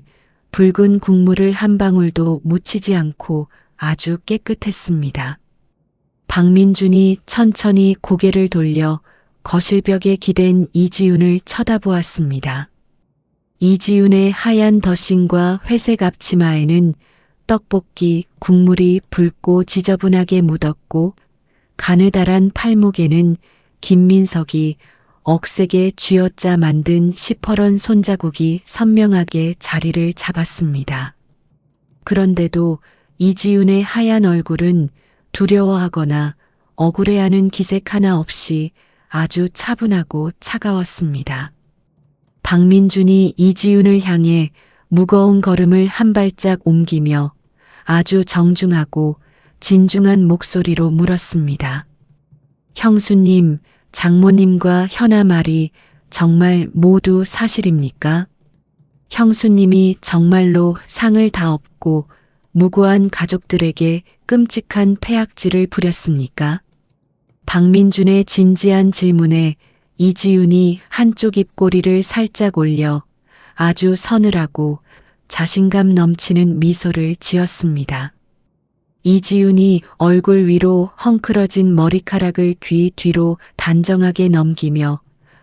붉은 국물을 한 방울도 묻히지 않고 아주 깨끗했습니다. 박민준이 천천히 고개를 돌려 거실벽에 기댄 이지윤을 쳐다보았습니다. 이지윤의 하얀 덧신과 회색 앞치마에는 떡볶이 국물이 붉고 지저분하게 묻었고 가느다란 팔목에는 김민석이 억세게 쥐어짜 만든 시퍼런 손자국이 선명하게 자리를 잡았습니다. 그런데도 이지윤의 하얀 얼굴은 두려워하거나 억울해하는 기색 하나 없이 아주 차분하고 차가웠습니다. 박민준이 이지윤을 향해 무거운 걸음을 한 발짝 옮기며 아주 정중하고 진중한 목소리로 물었습니다. 형수님, 장모님과 현아 말이 정말 모두 사실입니까? 형수님이 정말로 상을 다 업고 무고한 가족들에게 끔찍한 폐악질을 부렸습니까? 박민준의 진지한 질문에 이지윤이 한쪽 입꼬리를 살짝 올려 아주 서늘하고 자신감 넘치는 미소를 지었습니다. 이지윤이 얼굴 위로 헝클어진 머리카락을 귀 뒤로 단정하게 넘기며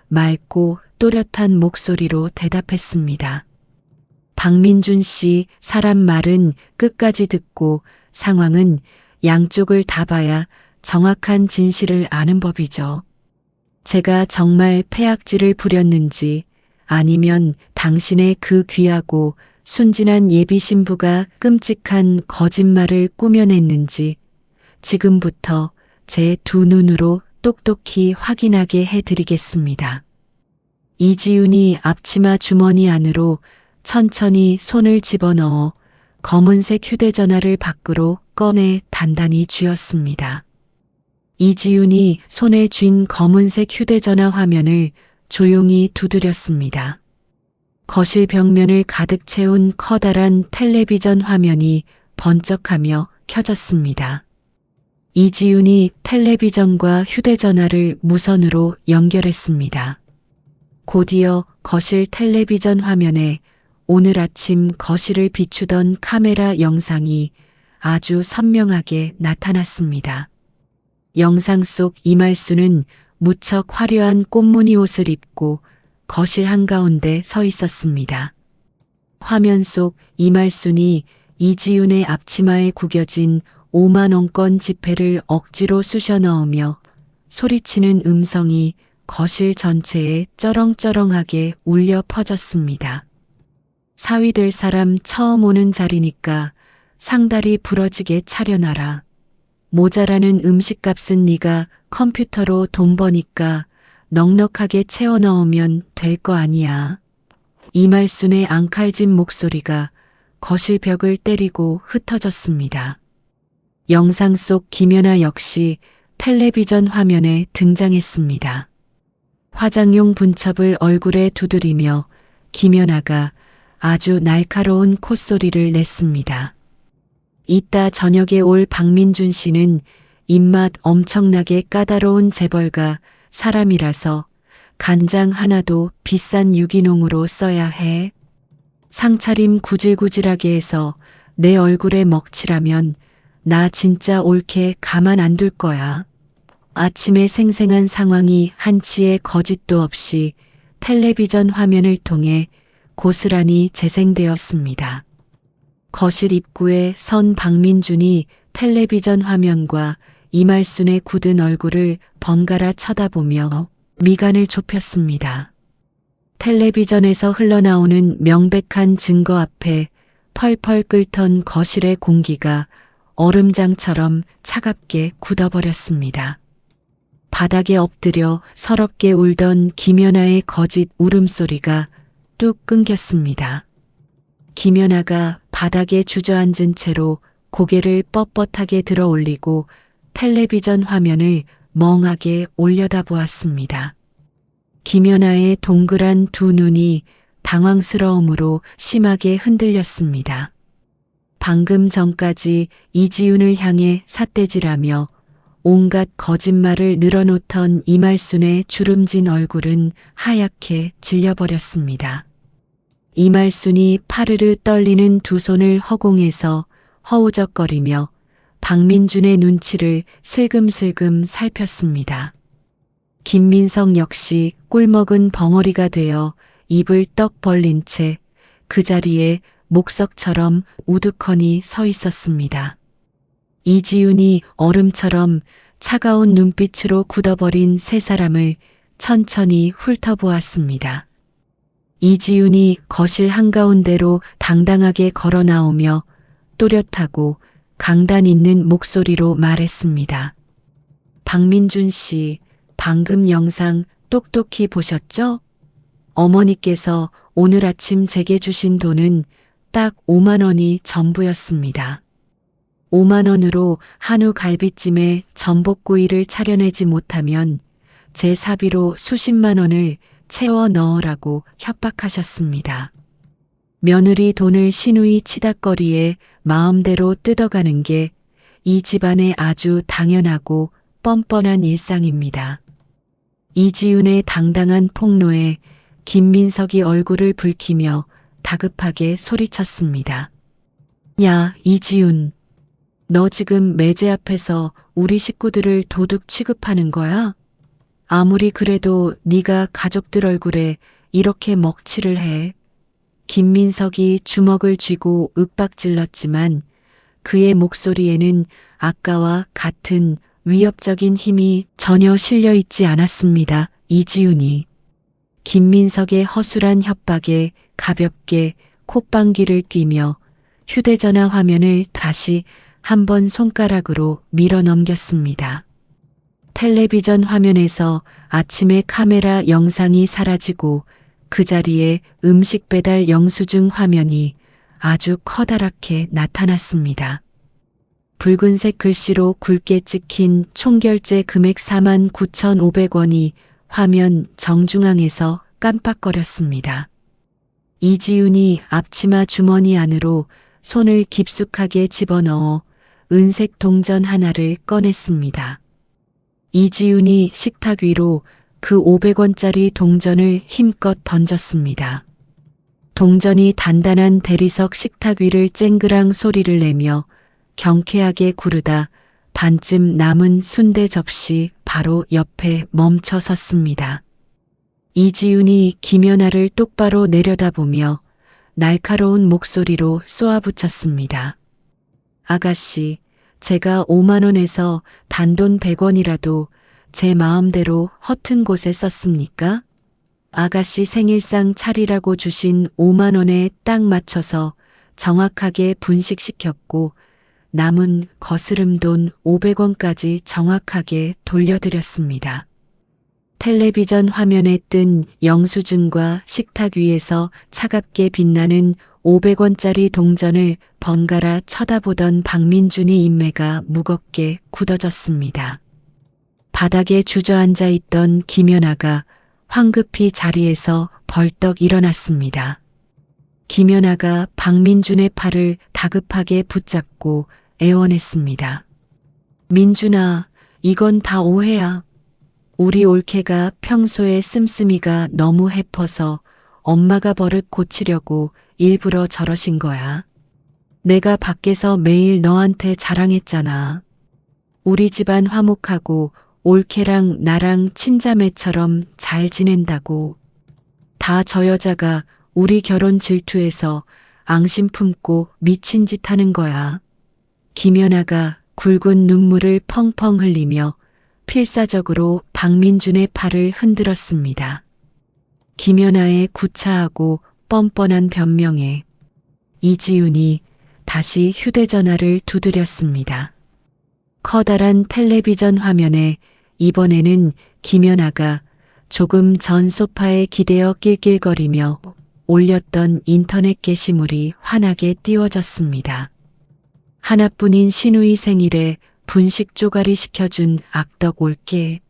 맑고 또렷한 목소리로 대답했습니다. 박민준 씨, 사람 말은 끝까지 듣고 상황은 양쪽을 다 봐야 정확한 진실을 아는 법이죠. 제가 정말 폐악질을 부렸는지 아니면 당신의 그 귀하고 순진한 예비 신부가 끔찍한 거짓말을 꾸며냈는지 지금부터 제 두 눈으로 똑똑히 확인하게 해드리겠습니다. 이지윤이 앞치마 주머니 안으로 천천히 손을 집어넣어 검은색 휴대전화를 밖으로 꺼내 단단히 쥐었습니다. 이지윤이 손에 쥔 검은색 휴대전화 화면을 조용히 두드렸습니다. 거실 벽면을 가득 채운 커다란 텔레비전 화면이 번쩍하며 켜졌습니다. 이지윤이 텔레비전과 휴대전화를 무선으로 연결했습니다. 곧이어 거실 텔레비전 화면에 오늘 아침 거실을 비추던 카메라 영상이 아주 선명하게 나타났습니다. 영상 속 이말순은 무척 화려한 꽃무늬 옷을 입고 거실 한가운데 서 있었습니다. 화면 속 이말순이 이지윤의 앞치마에 구겨진 5만 원권 지폐를 억지로 쑤셔 넣으며 소리치는 음성이 거실 전체에 쩌렁쩌렁하게 울려 퍼졌습니다. 사위 될 사람 처음 오는 자리니까 상다리 부러지게 차려놔라. 모자라는 음식값은 네가 컴퓨터로 돈 버니까 넉넉하게 채워 넣으면 될 거 아니야. 이말순의 앙칼진 목소리가 거실 벽을 때리고 흩어졌습니다. 영상 속 김연아 역시 텔레비전 화면에 등장했습니다. 화장용 분첩을 얼굴에 두드리며 김연아가 아주 날카로운 콧소리를 냈습니다. 이따 저녁에 올 박민준 씨는 입맛 엄청나게 까다로운 재벌가 사람이라서 간장 하나도 비싼 유기농으로 써야 해. 상차림 구질구질하게 해서 내 얼굴에 먹칠하면 나 진짜 옳게 가만 안 둘 거야. 아침에 생생한 상황이 한치의 거짓도 없이 텔레비전 화면을 통해 고스란히 재생되었습니다. 거실 입구에 선 박민준이 텔레비전 화면과 이말순의 굳은 얼굴을 번갈아 쳐다보며 미간을 좁혔습니다. 텔레비전에서 흘러나오는 명백한 증거 앞에 펄펄 끓던 거실의 공기가 얼음장처럼 차갑게 굳어버렸습니다. 바닥에 엎드려 서럽게 울던 김연아의 거짓 울음소리가 뚝 끊겼습니다. 김연아가 바닥에 주저앉은 채로 고개를 뻣뻣하게 들어 올리고 텔레비전 화면을 멍하게 올려다보았습니다. 김연아의 동그란 두 눈이 당황스러움으로 심하게 흔들렸습니다. 방금 전까지 이지윤을 향해 삿대질하며 온갖 거짓말을 늘어놓던 이말순의 주름진 얼굴은 하얗게 질려버렸습니다. 이말순이 파르르 떨리는 두 손을 허공에서 허우적거리며 박민준의 눈치를 슬금슬금 살폈습니다. 김민석 역시 꿀먹은 벙어리가 되어 입을 떡 벌린 채 그 자리에 목석처럼 우두커니 서 있었습니다. 이지윤이 얼음처럼 차가운 눈빛으로 굳어버린 세 사람을 천천히 훑어보았습니다. 이지윤이 거실 한가운데로 당당하게 걸어 나오며 또렷하고 강단 있는 목소리로 말했습니다. 박민준 씨, 방금 영상 똑똑히 보셨죠? 어머니께서 오늘 아침 제게 주신 돈은 딱 5만 원이 전부였습니다. 5만 원으로 한우 갈비찜에 전복구이를 차려내지 못하면 제 사비로 수십만 원을 채워 넣으라고 협박하셨습니다. 며느리 돈을 시누이 치닥거리에 마음대로 뜯어가는 게 이 집안의 아주 당연하고 뻔뻔한 일상입니다. 이지윤의 당당한 폭로에 김민석이 얼굴을 붉히며 다급하게 소리쳤습니다. 야, 이지윤. 너 지금 매제 앞에서 우리 식구들을 도둑 취급하는 거야? 아무리 그래도 네가 가족들 얼굴에 이렇게 먹칠을 해. 김민석이 주먹을 쥐고 윽박질렀지만 그의 목소리에는 아까와 같은 위협적인 힘이 전혀 실려 있지 않았습니다. 이지윤이. 김민석의 허술한 협박에 가볍게 콧방귀를 뀌며 휴대전화 화면을 다시 한번 손가락으로 밀어 넘겼습니다. 텔레비전 화면에서 아침의 카메라 영상이 사라지고 그 자리에 음식 배달 영수증 화면이 아주 커다랗게 나타났습니다. 붉은색 글씨로 굵게 찍힌 총결제 금액 49,500원이 화면 정중앙에서 깜빡거렸습니다. 이지윤이 앞치마 주머니 안으로 손을 깊숙하게 집어넣어 은색 동전 하나를 꺼냈습니다. 이지윤이 식탁 위로 그 500원짜리 동전을 힘껏 던졌습니다. 동전이 단단한 대리석 식탁 위를 쨍그랑 소리를 내며 경쾌하게 구르다 반쯤 남은 순대 접시 바로 옆에 멈춰 섰습니다. 이지윤이 김연아를 똑바로 내려다보며 날카로운 목소리로 쏘아붙였습니다. 아가씨, 제가 5만 원에서 단돈 100원이라도 제 마음대로 허튼 곳에 썼습니까? 아가씨 생일상 차리라고 주신 5만 원에 딱 맞춰서 정확하게 분식시켰고 남은 거스름 돈 500원까지 정확하게 돌려드렸습니다. 텔레비전 화면에 뜬 영수증과 식탁 위에서 차갑게 빛나는 500원짜리 동전을 번갈아 쳐다보던 박민준의 인매가 무겁게 굳어졌습니다. 바닥에 주저앉아 있던 김연아가 황급히 자리에서 벌떡 일어났습니다. 김연아가 박민준의 팔을 다급하게 붙잡고 애원했습니다. 민준아, 이건 다 오해야. 우리 올케가 평소에 씀씀이가 너무 해퍼서 엄마가 버릇 고치려고 일부러 저러신 거야. 내가 밖에서 매일 너한테 자랑했잖아. 우리 집안 화목하고 올케랑 나랑 친자매처럼 잘 지낸다고. 다 저 여자가 우리 결혼 질투해서 앙심 품고 미친 짓 하는 거야. 김연아가 굵은 눈물을 펑펑 흘리며 필사적으로 박민준의 팔을 흔들었습니다. 김연아의 구차하고 뻔뻔한 변명에 이지윤이 다시 휴대전화를 두드렸습니다. 커다란 텔레비전 화면에 이번에는 김연아가 조금 전 소파에 기대어 낄낄거리며 올렸던 인터넷 게시물이 환하게 띄워졌습니다. 하나뿐인 신우이 생일에 분식 쪼가리 시켜준 악덕 올케.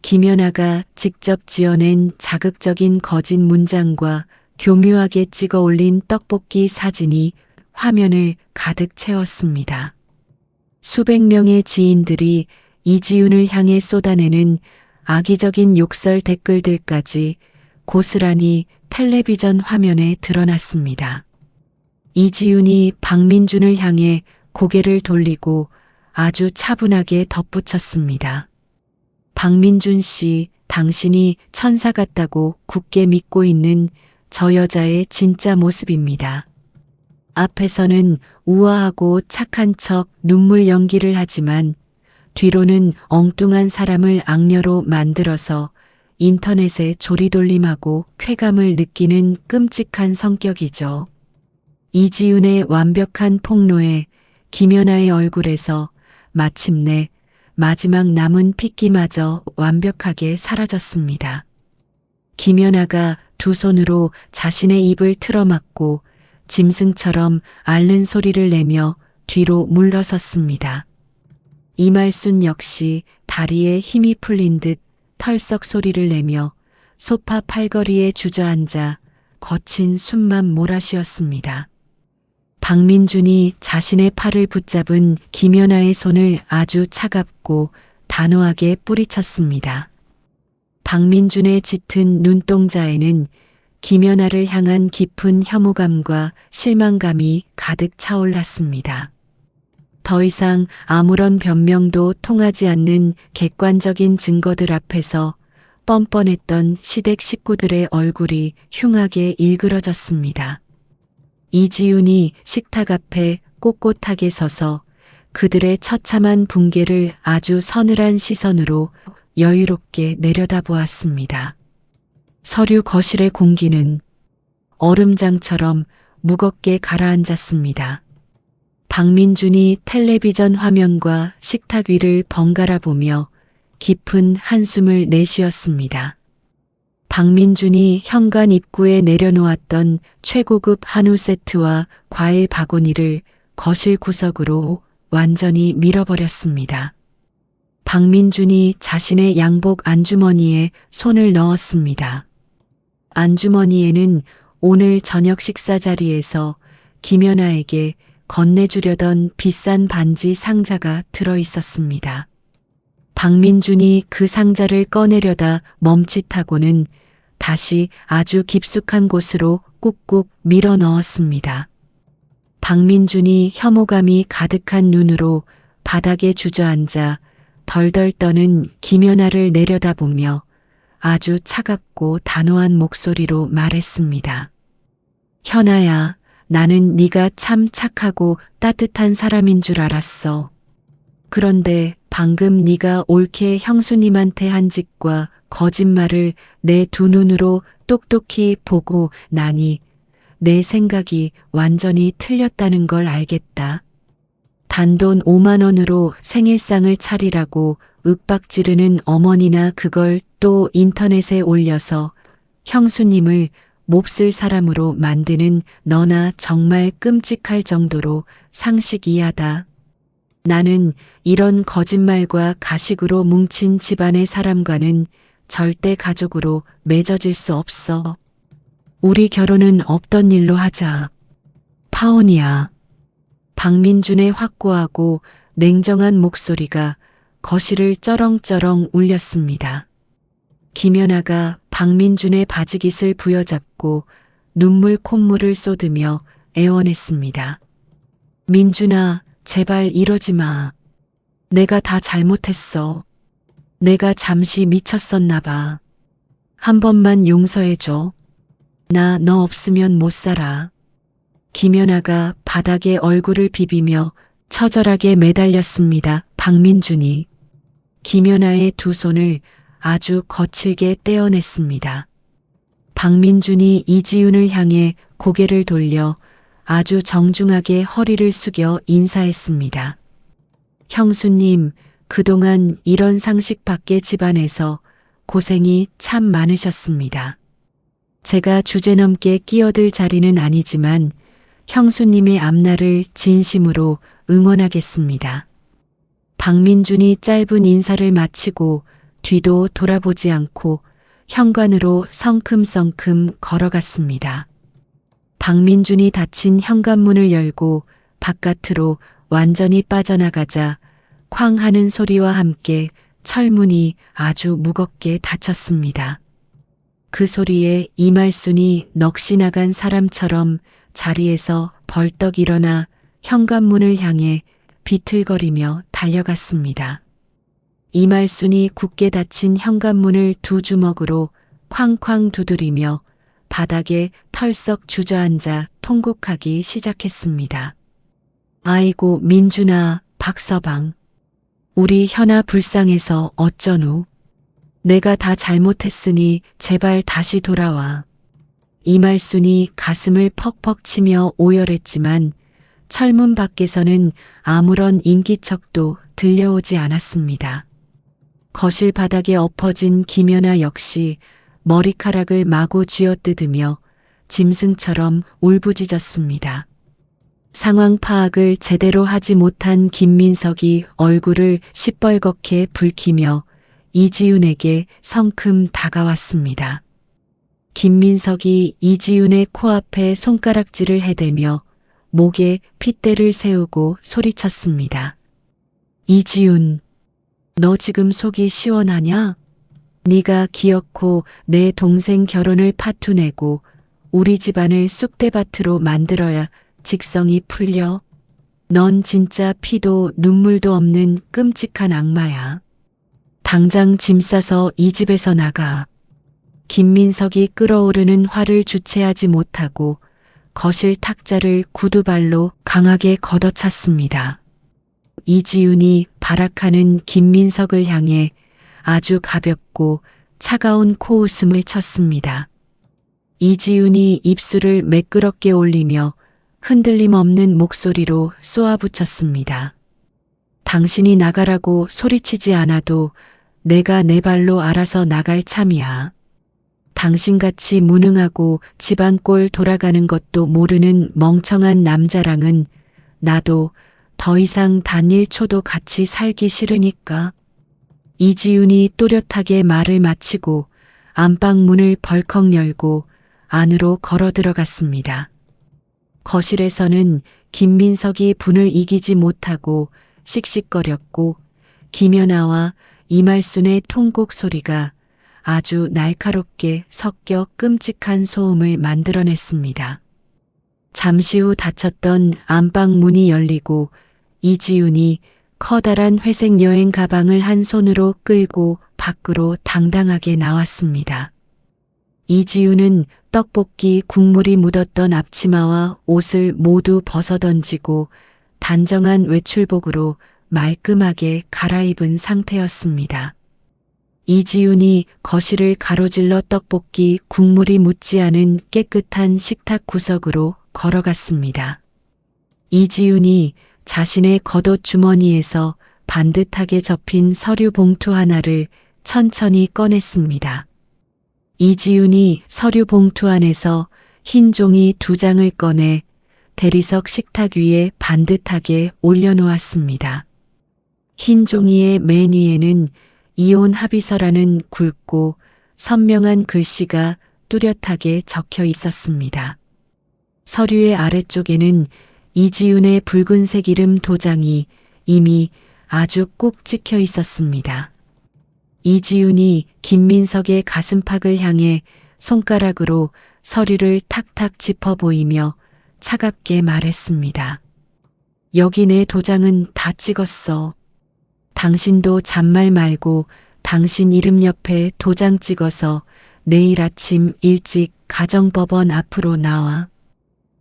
김연아가 직접 지어낸 자극적인 거짓 문장과 교묘하게 찍어 올린 떡볶이 사진이 화면을 가득 채웠습니다. 수백 명의 지인들이 이지윤을 향해 쏟아내는 악의적인 욕설 댓글들까지 고스란히 텔레비전 화면에 드러났습니다. 이지윤이 박민준을 향해 고개를 돌리고 아주 차분하게 덧붙였습니다. 박민준 씨, 당신이 천사 같다고 굳게 믿고 있는 저 여자의 진짜 모습입니다. 앞에서는 우아하고 착한 척 눈물 연기를 하지만 뒤로는 엉뚱한 사람을 악녀로 만들어서 인터넷에 조리돌림하고 쾌감을 느끼는 끔찍한 성격이죠. 이지윤의 완벽한 폭로에 김연아의 얼굴에서 마침내 마지막 남은 핏기마저 완벽하게 사라졌습니다. 김연아가 두 손으로 자신의 입을 틀어막고 짐승처럼 앓는 소리를 내며 뒤로 물러섰습니다. 이말순 역시 다리에 힘이 풀린 듯 털썩 소리를 내며 소파 팔걸이에 주저앉아 거친 숨만 몰아쉬었습니다. 박민준이 자신의 팔을 붙잡은 김연아의 손을 아주 차갑고 단호하게 뿌리쳤습니다. 박민준의 짙은 눈동자에는 김연아를 향한 깊은 혐오감과 실망감이 가득 차올랐습니다. 더 이상 아무런 변명도 통하지 않는 객관적인 증거들 앞에서 뻔뻔했던 시댁 식구들의 얼굴이 흉하게 일그러졌습니다. 이지윤이 식탁 앞에 꼿꼿하게 서서 그들의 처참한 붕괴를 아주 서늘한 시선으로 여유롭게 내려다보았습니다. 서류 거실의 공기는 얼음장처럼 무겁게 가라앉았습니다. 박민준이 텔레비전 화면과 식탁 위를 번갈아 보며 깊은 한숨을 내쉬었습니다. 박민준이 현관 입구에 내려놓았던 최고급 한우 세트와 과일 바구니를 거실 구석으로 완전히 밀어버렸습니다. 박민준이 자신의 양복 안주머니에 손을 넣었습니다. 안주머니에는 오늘 저녁 식사 자리에서 김연아에게 건네주려던 비싼 반지 상자가 들어 있었습니다. 박민준이 그 상자를 꺼내려다 멈칫하고는 다시 아주 깊숙한 곳으로 꾹꾹 밀어 넣었습니다. 박민준이 혐오감이 가득한 눈으로 바닥에 주저앉아 덜덜 떠는 김연아를 내려다보며 아주 차갑고 단호한 목소리로 말했습니다. 현아야, 나는 네가 참 착하고 따뜻한 사람인 줄 알았어. 그런데 방금 네가 옳게 형수님한테 한 짓과 거짓말을 내 두 눈으로 똑똑히 보고 나니 내 생각이 완전히 틀렸다는 걸 알겠다. 단돈 5만 원으로 생일상을 차리라고 윽박지르는 어머니나 그걸 또 인터넷에 올려서 형수님을 몹쓸 사람으로 만드는 너나 정말 끔찍할 정도로 상식이하다. 나는 이런 거짓말과 가식으로 뭉친 집안의 사람과는 절대 가족으로 맺어질 수 없어. 우리 결혼은 없던 일로 하자. 파혼이야. 박민준의 확고하고 냉정한 목소리가 거실을 쩌렁쩌렁 울렸습니다. 김연아가 박민준의 바지깃을 부여잡고 눈물 콧물을 쏟으며 애원했습니다. 민준아, 제발 이러지 마. 내가 다 잘못했어. 내가 잠시 미쳤었나 봐. 한 번만 용서해줘. 나 너 없으면 못 살아. 김연아가 바닥에 얼굴을 비비며 처절하게 매달렸습니다. 박민준이 김연아의 두 손을 아주 거칠게 떼어냈습니다. 박민준이 이지윤을 향해 고개를 돌려 아주 정중하게 허리를 숙여 인사했습니다. 형수님, 그동안 이런 상식 밖의 집안에서 고생이 참 많으셨습니다. 제가 주제넘게 끼어들 자리는 아니지만 형수님의 앞날을 진심으로 응원하겠습니다. 박민준이 짧은 인사를 마치고 뒤도 돌아보지 않고 현관으로 성큼성큼 걸어갔습니다. 박민준이 닫힌 현관문을 열고 바깥으로 완전히 빠져나가자 쾅 하는 소리와 함께 철문이 아주 무겁게 닫혔습니다. 그 소리에 이말순이 넋이 나간 사람처럼 자리에서 벌떡 일어나 현관문을 향해 비틀거리며 달려갔습니다. 이말순이 굳게 닫힌 현관문을 두 주먹으로 쾅쾅 두드리며 바닥에 털썩 주저앉아 통곡하기 시작했습니다. 아이고 민준아, 박서방. 우리 현아 불쌍해서 어쩌누. 내가 다 잘못했으니 제발 다시 돌아와. 이말순이 가슴을 퍽퍽 치며 오열했지만 철문 밖에서는 아무런 인기척도 들려오지 않았습니다. 거실 바닥에 엎어진 김연아 역시 머리카락을 마구 쥐어뜯으며 짐승처럼 울부짖었습니다. 상황 파악을 제대로 하지 못한 김민석이 얼굴을 시뻘겋게 붉히며 이지윤에게 성큼 다가왔습니다. 김민석이 이지윤의 코앞에 손가락질을 해대며 목에 핏대를 세우고 소리쳤습니다. 이지윤, 너 지금 속이 시원하냐? 네가 기어코 내 동생 결혼을 파투내고 우리 집안을 쑥대밭으로 만들어야 직성이 풀려. 넌 진짜 피도 눈물도 없는 끔찍한 악마야. 당장 짐 싸서 이 집에서 나가. 김민석이 끓어오르는 화를 주체하지 못하고 거실 탁자를 구두발로 강하게 걷어찼습니다. 이지윤이 발악하는 김민석을 향해 아주 가볍고 차가운 코웃음을 쳤습니다. 이지윤이 입술을 매끄럽게 올리며 흔들림 없는 목소리로 쏘아붙였습니다. 당신이 나가라고 소리치지 않아도 내가 내 발로 알아서 나갈 참이야. 당신같이 무능하고 집안 꼴 돌아가는 것도 모르는 멍청한 남자랑은 나도 더 이상 단 1초도 같이 살기 싫으니까. 이지윤이 또렷하게 말을 마치고 안방 문을 벌컥 열고 안으로 걸어 들어갔습니다. 거실에서는 김민석이 분을 이기지 못하고 씩씩거렸고 김연아와 이말순의 통곡 소리가 아주 날카롭게 섞여 끔찍한 소음을 만들어냈습니다. 잠시 후 닫혔던 안방 문이 열리고 이지윤이 커다란 회색 여행 가방을 한 손으로 끌고 밖으로 당당하게 나왔습니다. 이지윤은 떡볶이 국물이 묻었던 앞치마와 옷을 모두 벗어던지고 단정한 외출복으로 말끔하게 갈아입은 상태였습니다. 이지윤이 거실을 가로질러 떡볶이 국물이 묻지 않은 깨끗한 식탁 구석으로 걸어갔습니다. 이지윤이 자신의 겉옷 주머니에서 반듯하게 접힌 서류 봉투 하나를 천천히 꺼냈습니다. 이지윤이 서류 봉투 안에서 흰 종이 2장을 꺼내 대리석 식탁 위에 반듯하게 올려놓았습니다. 흰 종이의 맨 위에는 이혼 합의서라는 굵고 선명한 글씨가 뚜렷하게 적혀 있었습니다. 서류의 아래쪽에는 이지윤의 붉은색 이름 도장이 이미 아주 꾹 찍혀 있었습니다. 이지윤이 김민석의 가슴팍을 향해 손가락으로 서류를 탁탁 짚어 보이며 차갑게 말했습니다. 여기 내 도장은 다 찍었어. 당신도 잔말 말고 당신 이름 옆에 도장 찍어서 내일 아침 일찍 가정법원 앞으로 나와.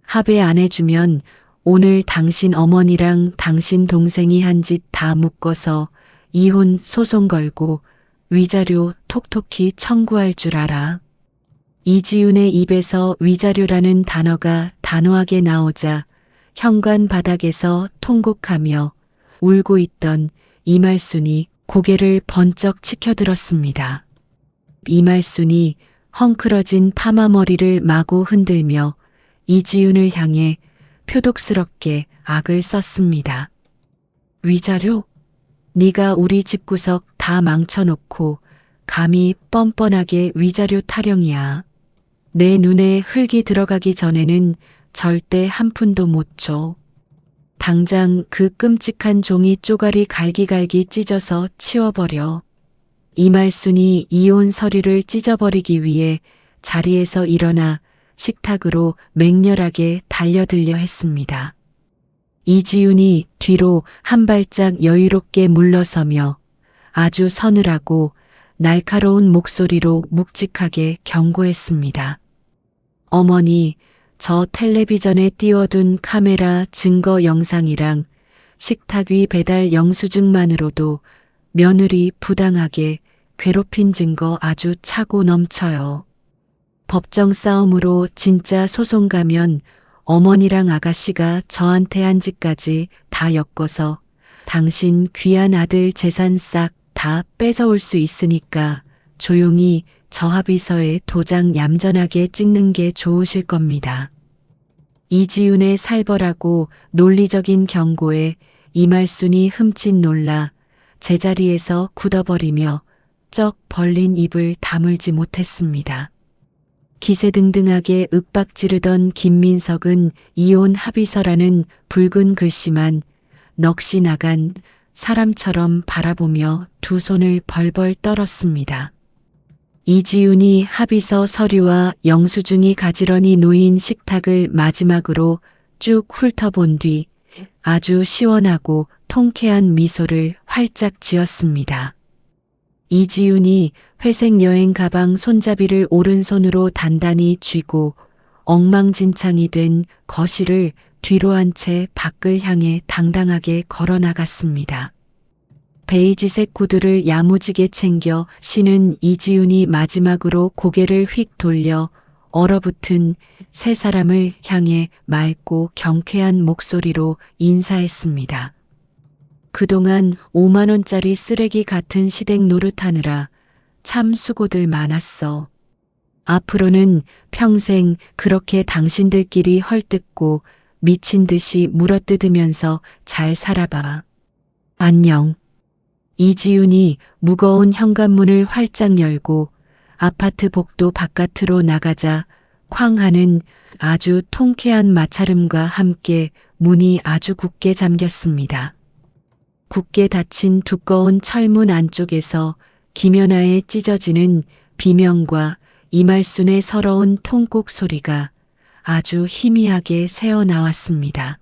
합의 안 해주면 오늘 당신 어머니랑 당신 동생이 한 짓 다 묶어서 이혼 소송 걸고 위자료 톡톡히 청구할 줄 알아. 이지윤의 입에서 위자료라는 단어가 단호하게 나오자 현관 바닥에서 통곡하며 울고 있던 이말순이 고개를 번쩍 치켜들었습니다. 이말순이 헝클어진 파마머리를 마구 흔들며 이지윤을 향해 표독스럽게 악을 썼습니다. 위자료? 네가 우리 집구석 다 망쳐놓고 감히 뻔뻔하게 위자료 타령이야. 내 눈에 흙이 들어가기 전에는 절대 한 푼도 못 줘. 당장 그 끔찍한 종이 쪼가리 갈기갈기 찢어서 치워버려. 이말순이 이혼 서류를 찢어버리기 위해 자리에서 일어나 식탁으로 맹렬하게 달려들려 했습니다. 이지윤이 뒤로 한 발짝 여유롭게 물러서며 아주 서늘하고 날카로운 목소리로 묵직하게 경고했습니다. 어머니, 저 텔레비전에 띄워둔 카메라 증거 영상이랑 식탁 위 배달 영수증만으로도 며느리 부당하게 괴롭힌 증거 아주 차고 넘쳐요. 법정 싸움으로 진짜 소송 가면 어머니랑 아가씨가 저한테 한 짓까지 다 엮어서 당신 귀한 아들 재산 싹 다 뺏어올 수 있으니까 조용히 저 합의서에 도장 얌전하게 찍는 게 좋으실 겁니다. 이지윤의 살벌하고 논리적인 경고에 이말순이 흠칫 놀라 제자리에서 굳어버리며 쩍 벌린 입을 다물지 못했습니다. 기세등등하게 윽박지르던 김민석은 이혼 합의서라는 붉은 글씨만 넋이 나간 사람처럼 바라보며 두 손을 벌벌 떨었습니다. 이지윤이 합의서 서류와 영수증이 가지런히 놓인 식탁을 마지막으로 쭉 훑어본 뒤 아주 시원하고 통쾌한 미소를 활짝 지었습니다. 이지윤이 회색 여행 가방 손잡이를 오른손으로 단단히 쥐고 엉망진창이 된 거실을 뒤로 한 채 밖을 향해 당당하게 걸어 나갔습니다. 베이지색 구두를 야무지게 챙겨 신은 이지윤이 마지막으로 고개를 휙 돌려 얼어붙은 세 사람을 향해 맑고 경쾌한 목소리로 인사했습니다. 그동안 5만 원짜리 쓰레기 같은 시댁 노릇하느라 참 수고들 많았어. 앞으로는 평생 그렇게 당신들끼리 헐뜯고 미친 듯이 물어뜯으면서 잘 살아봐. 안녕. 이지윤이 무거운 현관문을 활짝 열고 아파트 복도 바깥으로 나가자 쾅 하는 아주 통쾌한 마찰음과 함께 문이 아주 굳게 잠겼습니다. 굳게 닫힌 두꺼운 철문 안쪽에서 김연아의 찢어지는 비명과 이말순의 서러운 통곡 소리가 아주 희미하게 새어나왔습니다.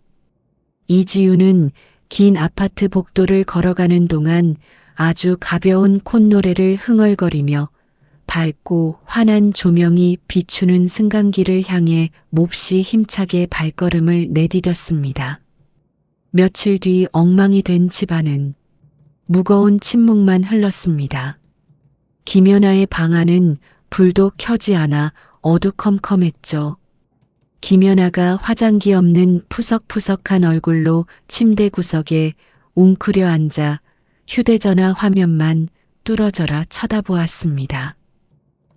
이지윤은 긴 아파트 복도를 걸어가는 동안 아주 가벼운 콧노래를 흥얼거리며 밝고 환한 조명이 비추는 승강기를 향해 몹시 힘차게 발걸음을 내디뎠습니다. 며칠 뒤 엉망이 된 집안은 무거운 침묵만 흘렀습니다. 김연아의 방 안은 불도 켜지 않아 어두컴컴했죠. 김연아가 화장기 없는 푸석푸석한 얼굴로 침대 구석에 웅크려 앉아 휴대전화 화면만 뚫어져라 쳐다보았습니다.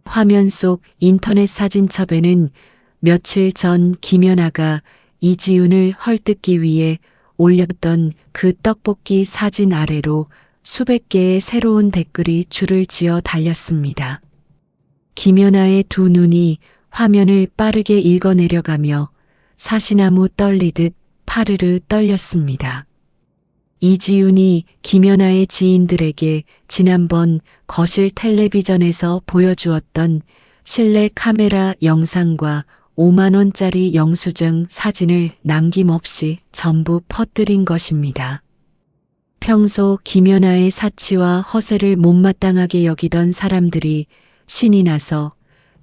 화면 속 인터넷 사진첩에는 며칠 전 김연아가 이지훈을 헐뜯기 위해 올렸던 그 떡볶이 사진 아래로 수백 개의 새로운 댓글이 줄을 지어 달렸습니다. 김연아의 두 눈이 화면을 빠르게 읽어내려가며 사시나무 떨리듯 파르르 떨렸습니다. 이지훈이 김연아의 지인들에게 지난번 거실 텔레비전에서 보여주었던 실내 카메라 영상과 5만 원짜리 영수증 사진을 남김없이 전부 퍼뜨린 것입니다. 평소 김연아의 사치와 허세를 못마땅하게 여기던 사람들이 신이 나서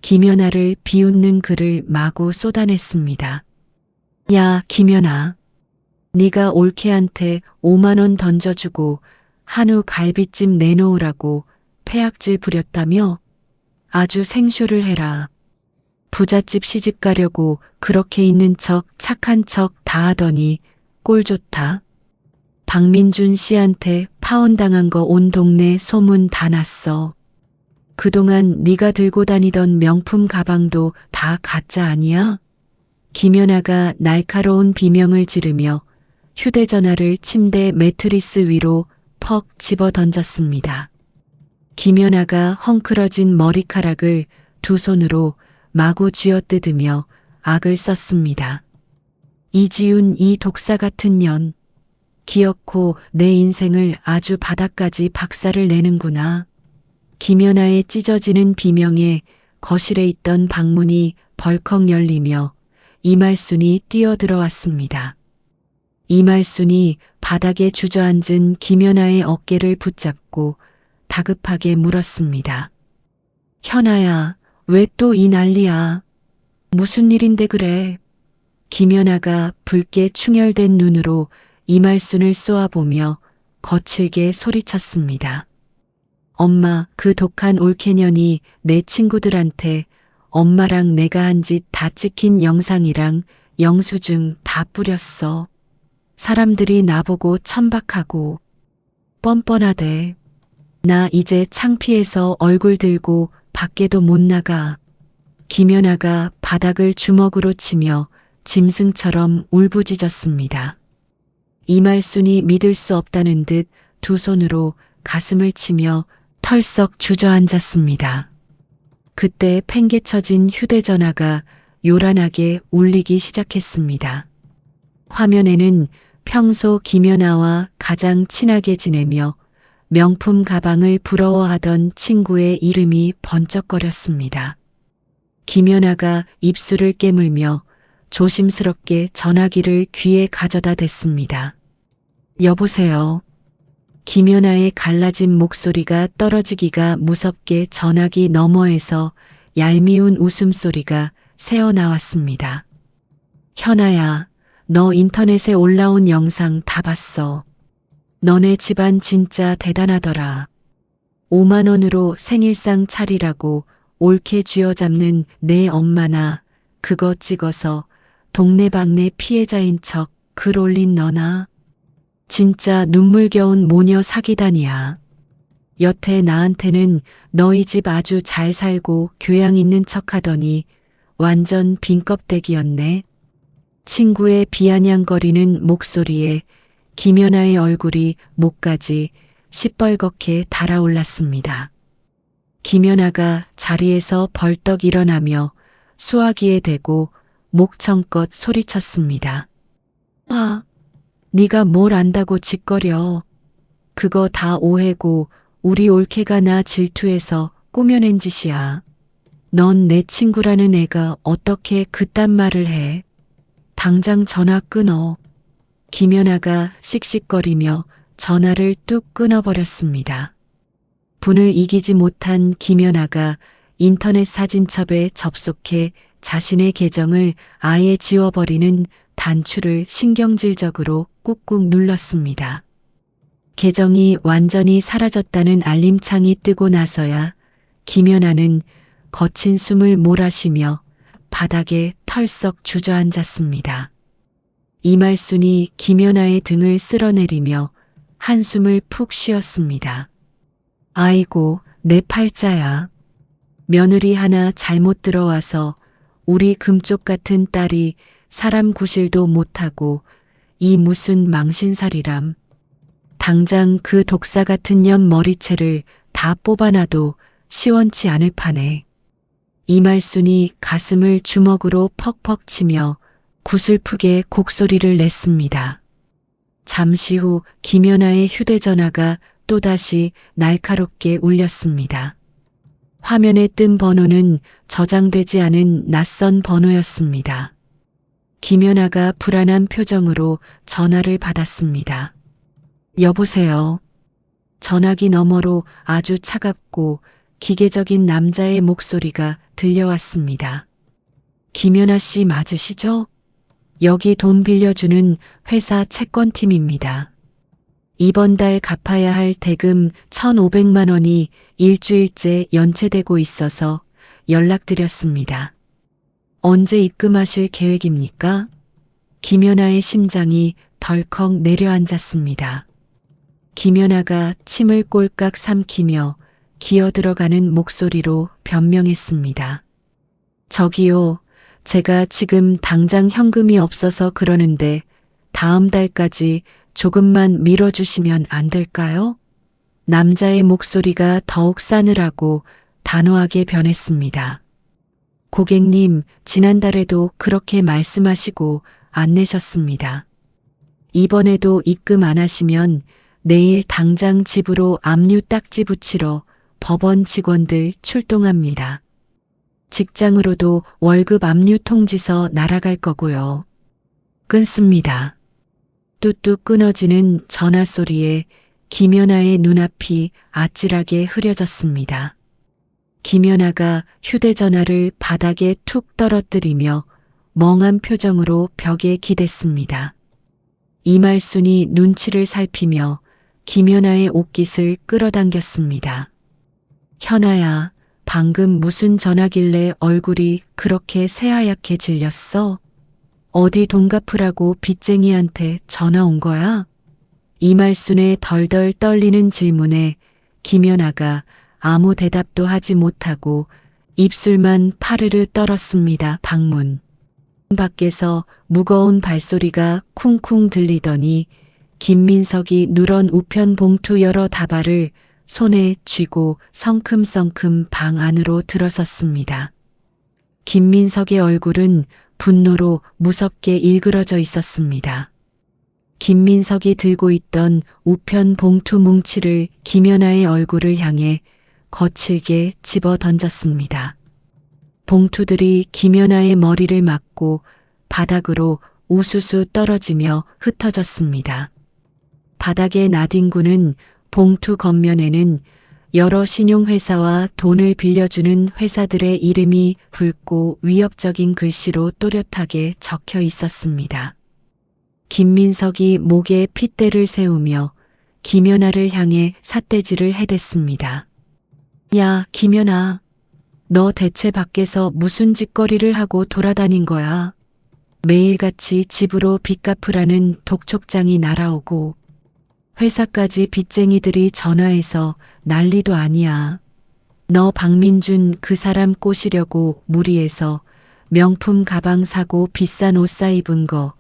김연아를 비웃는 글을 마구 쏟아냈습니다. 야, 김연아. 네가 올케한테 5만 원 던져주고 한우 갈비찜 내놓으라고 폐악질 부렸다며? 아주 생쇼를 해라. 부잣집 시집 가려고 그렇게 있는 척 착한 척 다 하더니 꼴 좋다. 박민준 씨한테 파혼당한 거 온 동네 소문 다 났어. 그동안 네가 들고 다니던 명품 가방도 다 가짜 아니야? 김연아가 날카로운 비명을 지르며 휴대전화를 침대 매트리스 위로 퍽 집어 던졌습니다. 김연아가 헝클어진 머리카락을 두 손으로 마구 쥐어뜯으며 악을 썼습니다. 이지훈 이 독사 같은 년. 기어코 내 인생을 아주 바닥까지 박살을 내는구나. 김연아의 찢어지는 비명에 거실에 있던 방문이 벌컥 열리며 이말순이 뛰어들어왔습니다. 이말순이 바닥에 주저앉은 김연아의 어깨를 붙잡고 다급하게 물었습니다. 현아야, 왜 또 이 난리야? 무슨 일인데 그래? 김연아가 붉게 충혈된 눈으로 이말순을 쏘아보며 거칠게 소리쳤습니다. 엄마, 그 독한 올케년이 내 친구들한테 엄마랑 내가 한 짓 다 찍힌 영상이랑 영수증 다 뿌렸어. 사람들이 나보고 천박하고 뻔뻔하대. 나 이제 창피해서 얼굴 들고 밖에도 못 나가. 김연아가 바닥을 주먹으로 치며 짐승처럼 울부짖었습니다. 이말순이 믿을 수 없다는 듯 두 손으로 가슴을 치며 털썩 주저앉았습니다. 그때 팽개쳐진 휴대전화가 요란하게 울리기 시작했습니다. 화면에는 평소 김연아와 가장 친하게 지내며 명품 가방을 부러워하던 친구의 이름이 번쩍거렸습니다. 김연아가 입술을 깨물며 조심스럽게 전화기를 귀에 가져다 댔습니다. 여보세요. 김연아의 갈라진 목소리가 떨어지기가 무섭게 전화기 너머에서 얄미운 웃음소리가 새어나왔습니다. 현아야, 너 인터넷에 올라온 영상 다 봤어. 너네 집안 진짜 대단하더라. 5만 원으로 생일상 차리라고 옳게 쥐어잡는 내 엄마나 그거 찍어서 동네방네 피해자인 척 글 올린 너나 진짜 눈물겨운 모녀 사기단이야. 여태 나한테는 너희 집 아주 잘 살고 교양 있는 척하더니 완전 빈껍데기였네. 친구의 비아냥거리는 목소리에 김연아의 얼굴이 목까지 시뻘겋게 달아올랐습니다. 김연아가 자리에서 벌떡 일어나며 수화기에 대고 목청껏 소리쳤습니다. 아, 네가 뭘 안다고 짓거려. 그거 다 오해고 우리 올케가 나 질투해서 꾸며낸 짓이야. 넌 내 친구라는 애가 어떻게 그딴 말을 해. 당장 전화 끊어. 김연아가 씩씩거리며 전화를 뚝 끊어버렸습니다. 분을 이기지 못한 김연아가 인터넷 사진첩에 접속해 자신의 계정을 아예 지워버리는 단추를 신경질적으로 꾹꾹 눌렀습니다. 계정이 완전히 사라졌다는 알림창이 뜨고 나서야 김연아는 거친 숨을 몰아쉬며 바닥에 털썩 주저앉았습니다. 이말순이 김연아의 등을 쓸어내리며 한숨을 푹 쉬었습니다. 아이고, 내 팔자야. 며느리 하나 잘못 들어와서 우리 금쪽 같은 딸이 사람 구실도 못하고 이 무슨 망신살이람. 당장 그 독사 같은 년 머리채를 다 뽑아놔도 시원치 않을 판에. 이말순이 가슴을 주먹으로 퍽퍽 치며 구슬프게 곡소리를 냈습니다. 잠시 후 김연아의 휴대전화가 또다시 날카롭게 울렸습니다. 화면에 뜬 번호는 저장되지 않은 낯선 번호였습니다. 김연아가 불안한 표정으로 전화를 받았습니다. 여보세요. 전화기 너머로 아주 차갑고 기계적인 남자의 목소리가 들려왔습니다. 김연아 씨 맞으시죠? 여기 돈 빌려주는 회사 채권팀입니다. 이번 달 갚아야 할 대금 1,500만 원이 일주일째 연체되고 있어서 연락드렸습니다. 언제 입금하실 계획입니까? 김연아의 심장이 덜컥 내려앉았습니다. 김연아가 침을 꼴깍 삼키며 기어들어가는 목소리로 변명했습니다. 저기요, 제가 지금 당장 현금이 없어서 그러는데 다음 달까지 조금만 밀어주시면 안 될까요? 남자의 목소리가 더욱 싸늘하고 단호하게 변했습니다. 고객님, 지난달에도 그렇게 말씀하시고 안 내셨습니다. 이번에도 입금 안 하시면 내일 당장 집으로 압류 딱지 붙이러 법원 직원들 출동합니다. 직장으로도 월급 압류 통지서 날아갈 거고요. 끊습니다. 뚝뚝 끊어지는 전화 소리에 김연아의 눈앞이 아찔하게 흐려졌습니다. 김연아가 휴대전화를 바닥에 툭 떨어뜨리며 멍한 표정으로 벽에 기댔습니다. 이말순이 눈치를 살피며 김연아의 옷깃을 끌어당겼습니다. 현아야, 방금 무슨 전화길래 얼굴이 그렇게 새하얗게 질렸어? 어디 돈 갚으라고 빚쟁이한테 전화 온 거야? 이말순의 덜덜 떨리는 질문에 김연아가 아무 대답도 하지 못하고 입술만 파르르 떨었습니다. 방문 밖에서 무거운 발소리가 쿵쿵 들리더니 김민석이 누런 우편 봉투 여러 다발을 손에 쥐고 성큼성큼 방 안으로 들어섰습니다. 김민석의 얼굴은 분노로 무섭게 일그러져 있었습니다. 김민석이 들고 있던 우편 봉투 뭉치를 김연아의 얼굴을 향해 거칠게 집어 던졌습니다. 봉투들이 김연아의 머리를 맞고 바닥으로 우수수 떨어지며 흩어졌습니다. 바닥에 나뒹구는 봉투 겉면에는 여러 신용회사와 돈을 빌려주는 회사들의 이름이 붉고 위협적인 글씨로 또렷하게 적혀 있었습니다. 김민석이 목에 핏대를 세우며 김연아를 향해 삿대질을 해댔습니다. 야, 김연아, 너 대체 밖에서 무슨 짓거리를 하고 돌아다닌 거야? 매일같이 집으로 빚 갚으라는 독촉장이 날아오고 회사까지 빚쟁이들이 전화해서 난리도 아니야. 너 박민준 그 사람 꼬시려고 무리해서 명품 가방 사고 비싼 옷 사 입은 거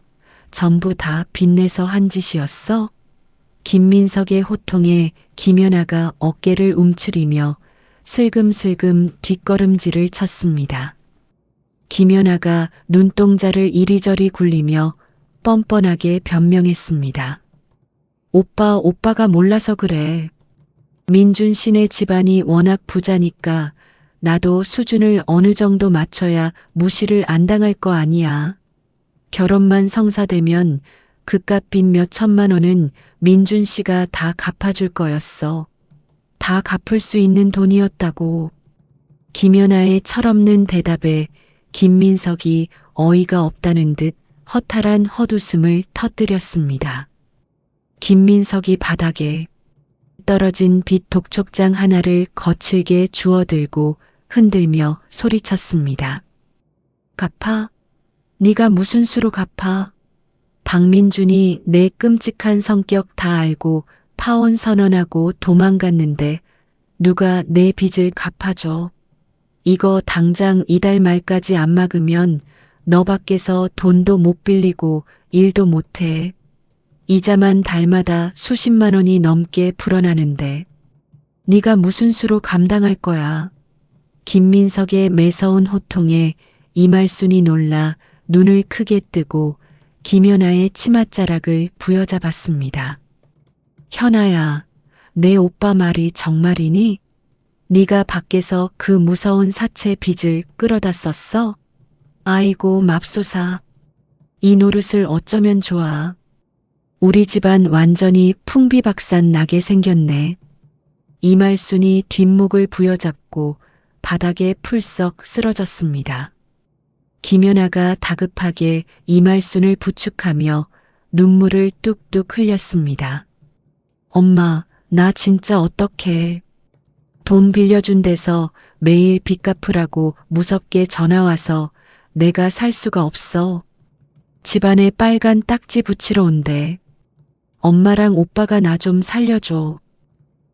전부 다 빚내서 한 짓이었어? 김민석의 호통에 김연아가 어깨를 움츠리며 슬금슬금 뒷걸음질을 쳤습니다. 김연아가 눈동자를 이리저리 굴리며 뻔뻔하게 변명했습니다. 오빠가 몰라서 그래. 민준 씨네 집안이 워낙 부자니까 나도 수준을 어느 정도 맞춰야 무시를 안 당할 거 아니야. 결혼만 성사되면 그깟 빚 몇 천만 원은 민준 씨가 다 갚아줄 거였어. 다 갚을 수 있는 돈이었다고. 김연아의 철없는 대답에 김민석이 어이가 없다는 듯 허탈한 헛웃음을 터뜨렸습니다. 김민석이 바닥에 떨어진 빛 독촉장 하나를 거칠게 주워들고 흔들며 소리쳤습니다. 갚아? 네가 무슨 수로 갚아? 박민준이 내 끔찍한 성격 다 알고 파혼 선언하고 도망갔는데 누가 내 빚을 갚아줘. 이거 당장 이달 말까지 안 막으면 너 밖에서 돈도 못 빌리고 일도 못 해. 이자만 달마다 수십만 원이 넘게 불어나는데 네가 무슨 수로 감당할 거야. 김민석의 매서운 호통에 이말순이 놀라 눈을 크게 뜨고 김연아의 치맛자락을 부여잡았습니다. 현아야, 내 오빠 말이 정말이니? 네가 밖에서 그 무서운 사채 빚을 끌어다 썼어? 아이고 맙소사. 이 노릇을 어쩌면 좋아. 우리 집안 완전히 풍비박산 나게 생겼네. 이말순이 뒷목을 부여잡고 바닥에 풀썩 쓰러졌습니다. 김연아가 다급하게 이말순을 부축하며 눈물을 뚝뚝 흘렸습니다. 엄마, 나 진짜 어떡해. 돈 빌려준 데서 매일 빚 갚으라고 무섭게 전화와서 내가 살 수가 없어. 집안에 빨간 딱지 붙이러 온대. 엄마랑 오빠가 나 좀 살려줘.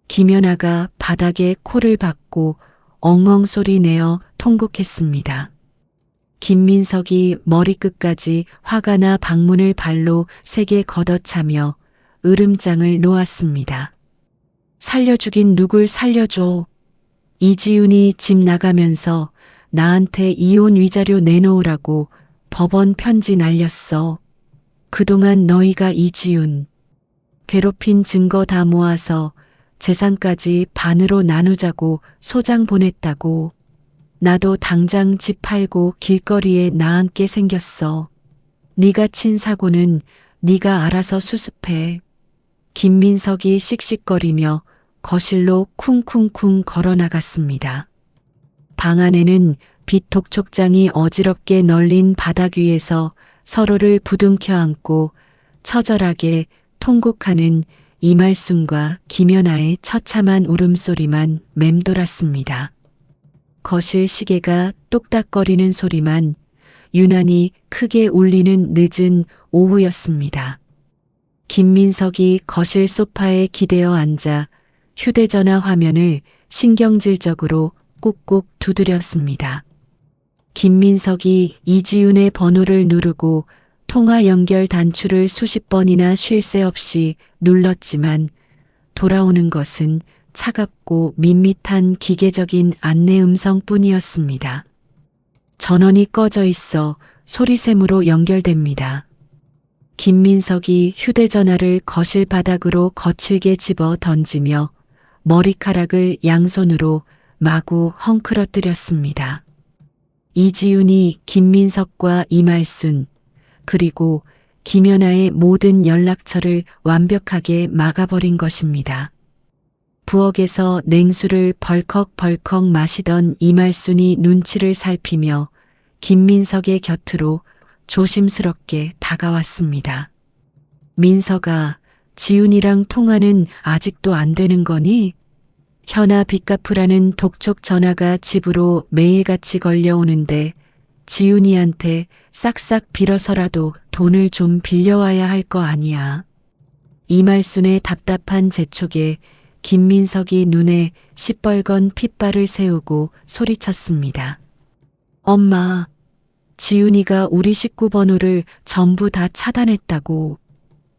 김연아가 바닥에 코를 박고 엉엉 소리 내어 통곡했습니다. 김민석이 머리끝까지 화가 나 방문을 발로 세게 걷어차며 으름장을 놓았습니다. 살려주긴 누굴 살려줘. 이지윤이 집 나가면서 나한테 이혼 위자료 내놓으라고 법원 편지 날렸어. 그동안 너희가 이지윤 괴롭힌 증거 다 모아서 재산까지 반으로 나누자고 소장 보냈다고. 나도 당장 집 팔고 길거리에 나앉게 생겼어. 네가 친 사고는 네가 알아서 수습해. 김민석이 씩씩거리며 거실로 쿵쿵쿵 걸어나갔습니다. 방 안에는 빛 독촉장이 어지럽게 널린 바닥 위에서 서로를 부둥켜 안고 처절하게 통곡하는 이말순과 김연아의 처참한 울음소리만 맴돌았습니다. 거실 시계가 똑딱거리는 소리만 유난히 크게 울리는 늦은 오후였습니다. 김민석이 거실 소파에 기대어 앉아 휴대전화 화면을 신경질적으로 꾹꾹 두드렸습니다. 김민석이 이지윤의 번호를 누르고 통화 연결 단추를 수십 번이나 쉴 새 없이 눌렀지만 돌아오는 것은 차갑고 밋밋한 기계적인 안내 음성뿐이었습니다. 전원이 꺼져 있어 소리샘으로 연결됩니다. 김민석이 휴대전화를 거실 바닥으로 거칠게 집어 던지며 머리카락을 양손으로 마구 헝클어뜨렸습니다. 이지윤이 김민석과 이말순 그리고 김연아의 모든 연락처를 완벽하게 막아버린 것입니다. 부엌에서 냉수를 벌컥벌컥 마시던 이말순이 눈치를 살피며 김민석의 곁으로 조심스럽게 다가왔습니다. 민석아, 지훈이랑 통화는 아직도 안 되는 거니? 현아 빚 갚으라는 독촉 전화가 집으로 매일같이 걸려오는데 지훈이한테 싹싹 빌어서라도 돈을 좀 빌려와야 할 거 아니야. 이말순의 답답한 재촉에 김민석이 눈에 시뻘건 핏발을 세우고 소리쳤습니다. 엄마, 지훈이가 우리 식구 번호를 전부 다 차단했다고.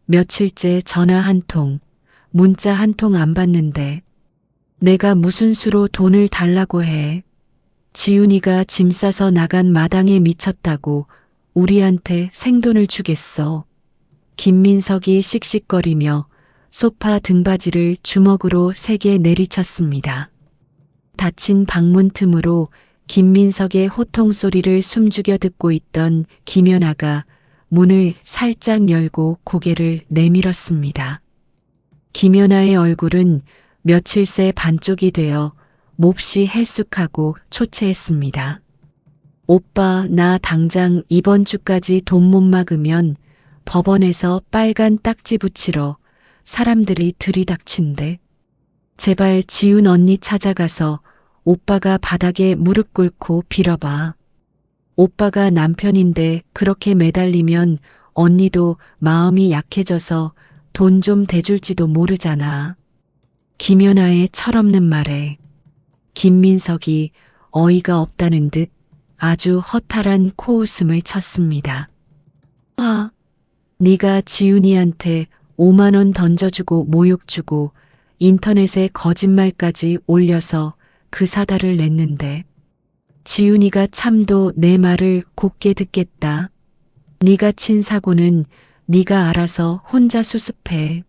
며칠째 전화 한 통, 문자 한 통 안 받는데 내가 무슨 수로 돈을 달라고 해. 지훈이가 짐 싸서 나간 마당에 미쳤다고 우리한테 생돈을 주겠어. 김민석이 씩씩거리며 소파 등받이를 주먹으로 세게 내리쳤습니다. 닫힌 방문 틈으로 김민석의 호통 소리를 숨죽여 듣고 있던 김연아가 문을 살짝 열고 고개를 내밀었습니다. 김연아의 얼굴은 며칠 새 반쪽이 되어 몹시 헬쑥하고 초췌했습니다. 오빠, 나 당장 이번 주까지 돈 못 막으면 법원에서 빨간 딱지 붙이러 사람들이 들이닥친대. 제발 지훈 언니 찾아가서 오빠가 바닥에 무릎 꿇고 빌어봐. 오빠가 남편인데 그렇게 매달리면 언니도 마음이 약해져서 돈 좀 대줄지도 모르잖아. 김연아의 철없는 말에 김민석이 어이가 없다는 듯 아주 허탈한 코웃음을 쳤습니다. 아, 네가 지훈이한테 5만 원 던져주고 모욕 주고 인터넷에 거짓말까지 올려서 그 사달을 냈는데 지훈이가 참도 내 말을 곱게 듣겠다. 네가 친 사고는 네가 알아서 혼자 수습해.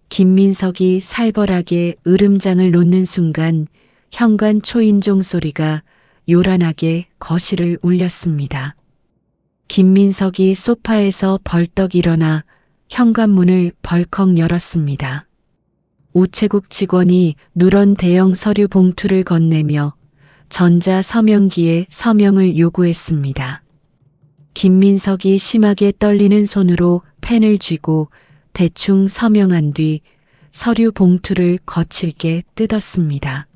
김민석이 살벌하게 으름장을 놓는 순간 현관 초인종 소리가 요란하게 거실을 울렸습니다. 김민석이 소파에서 벌떡 일어나 현관문을 벌컥 열었습니다. 우체국 직원이 누런 대형 서류 봉투를 건네며 전자 서명기에 서명을 요구했습니다. 김민석이 심하게 떨리는 손으로 펜을 쥐고 대충 서명한 뒤 서류 봉투를 거칠게 뜯었습니다.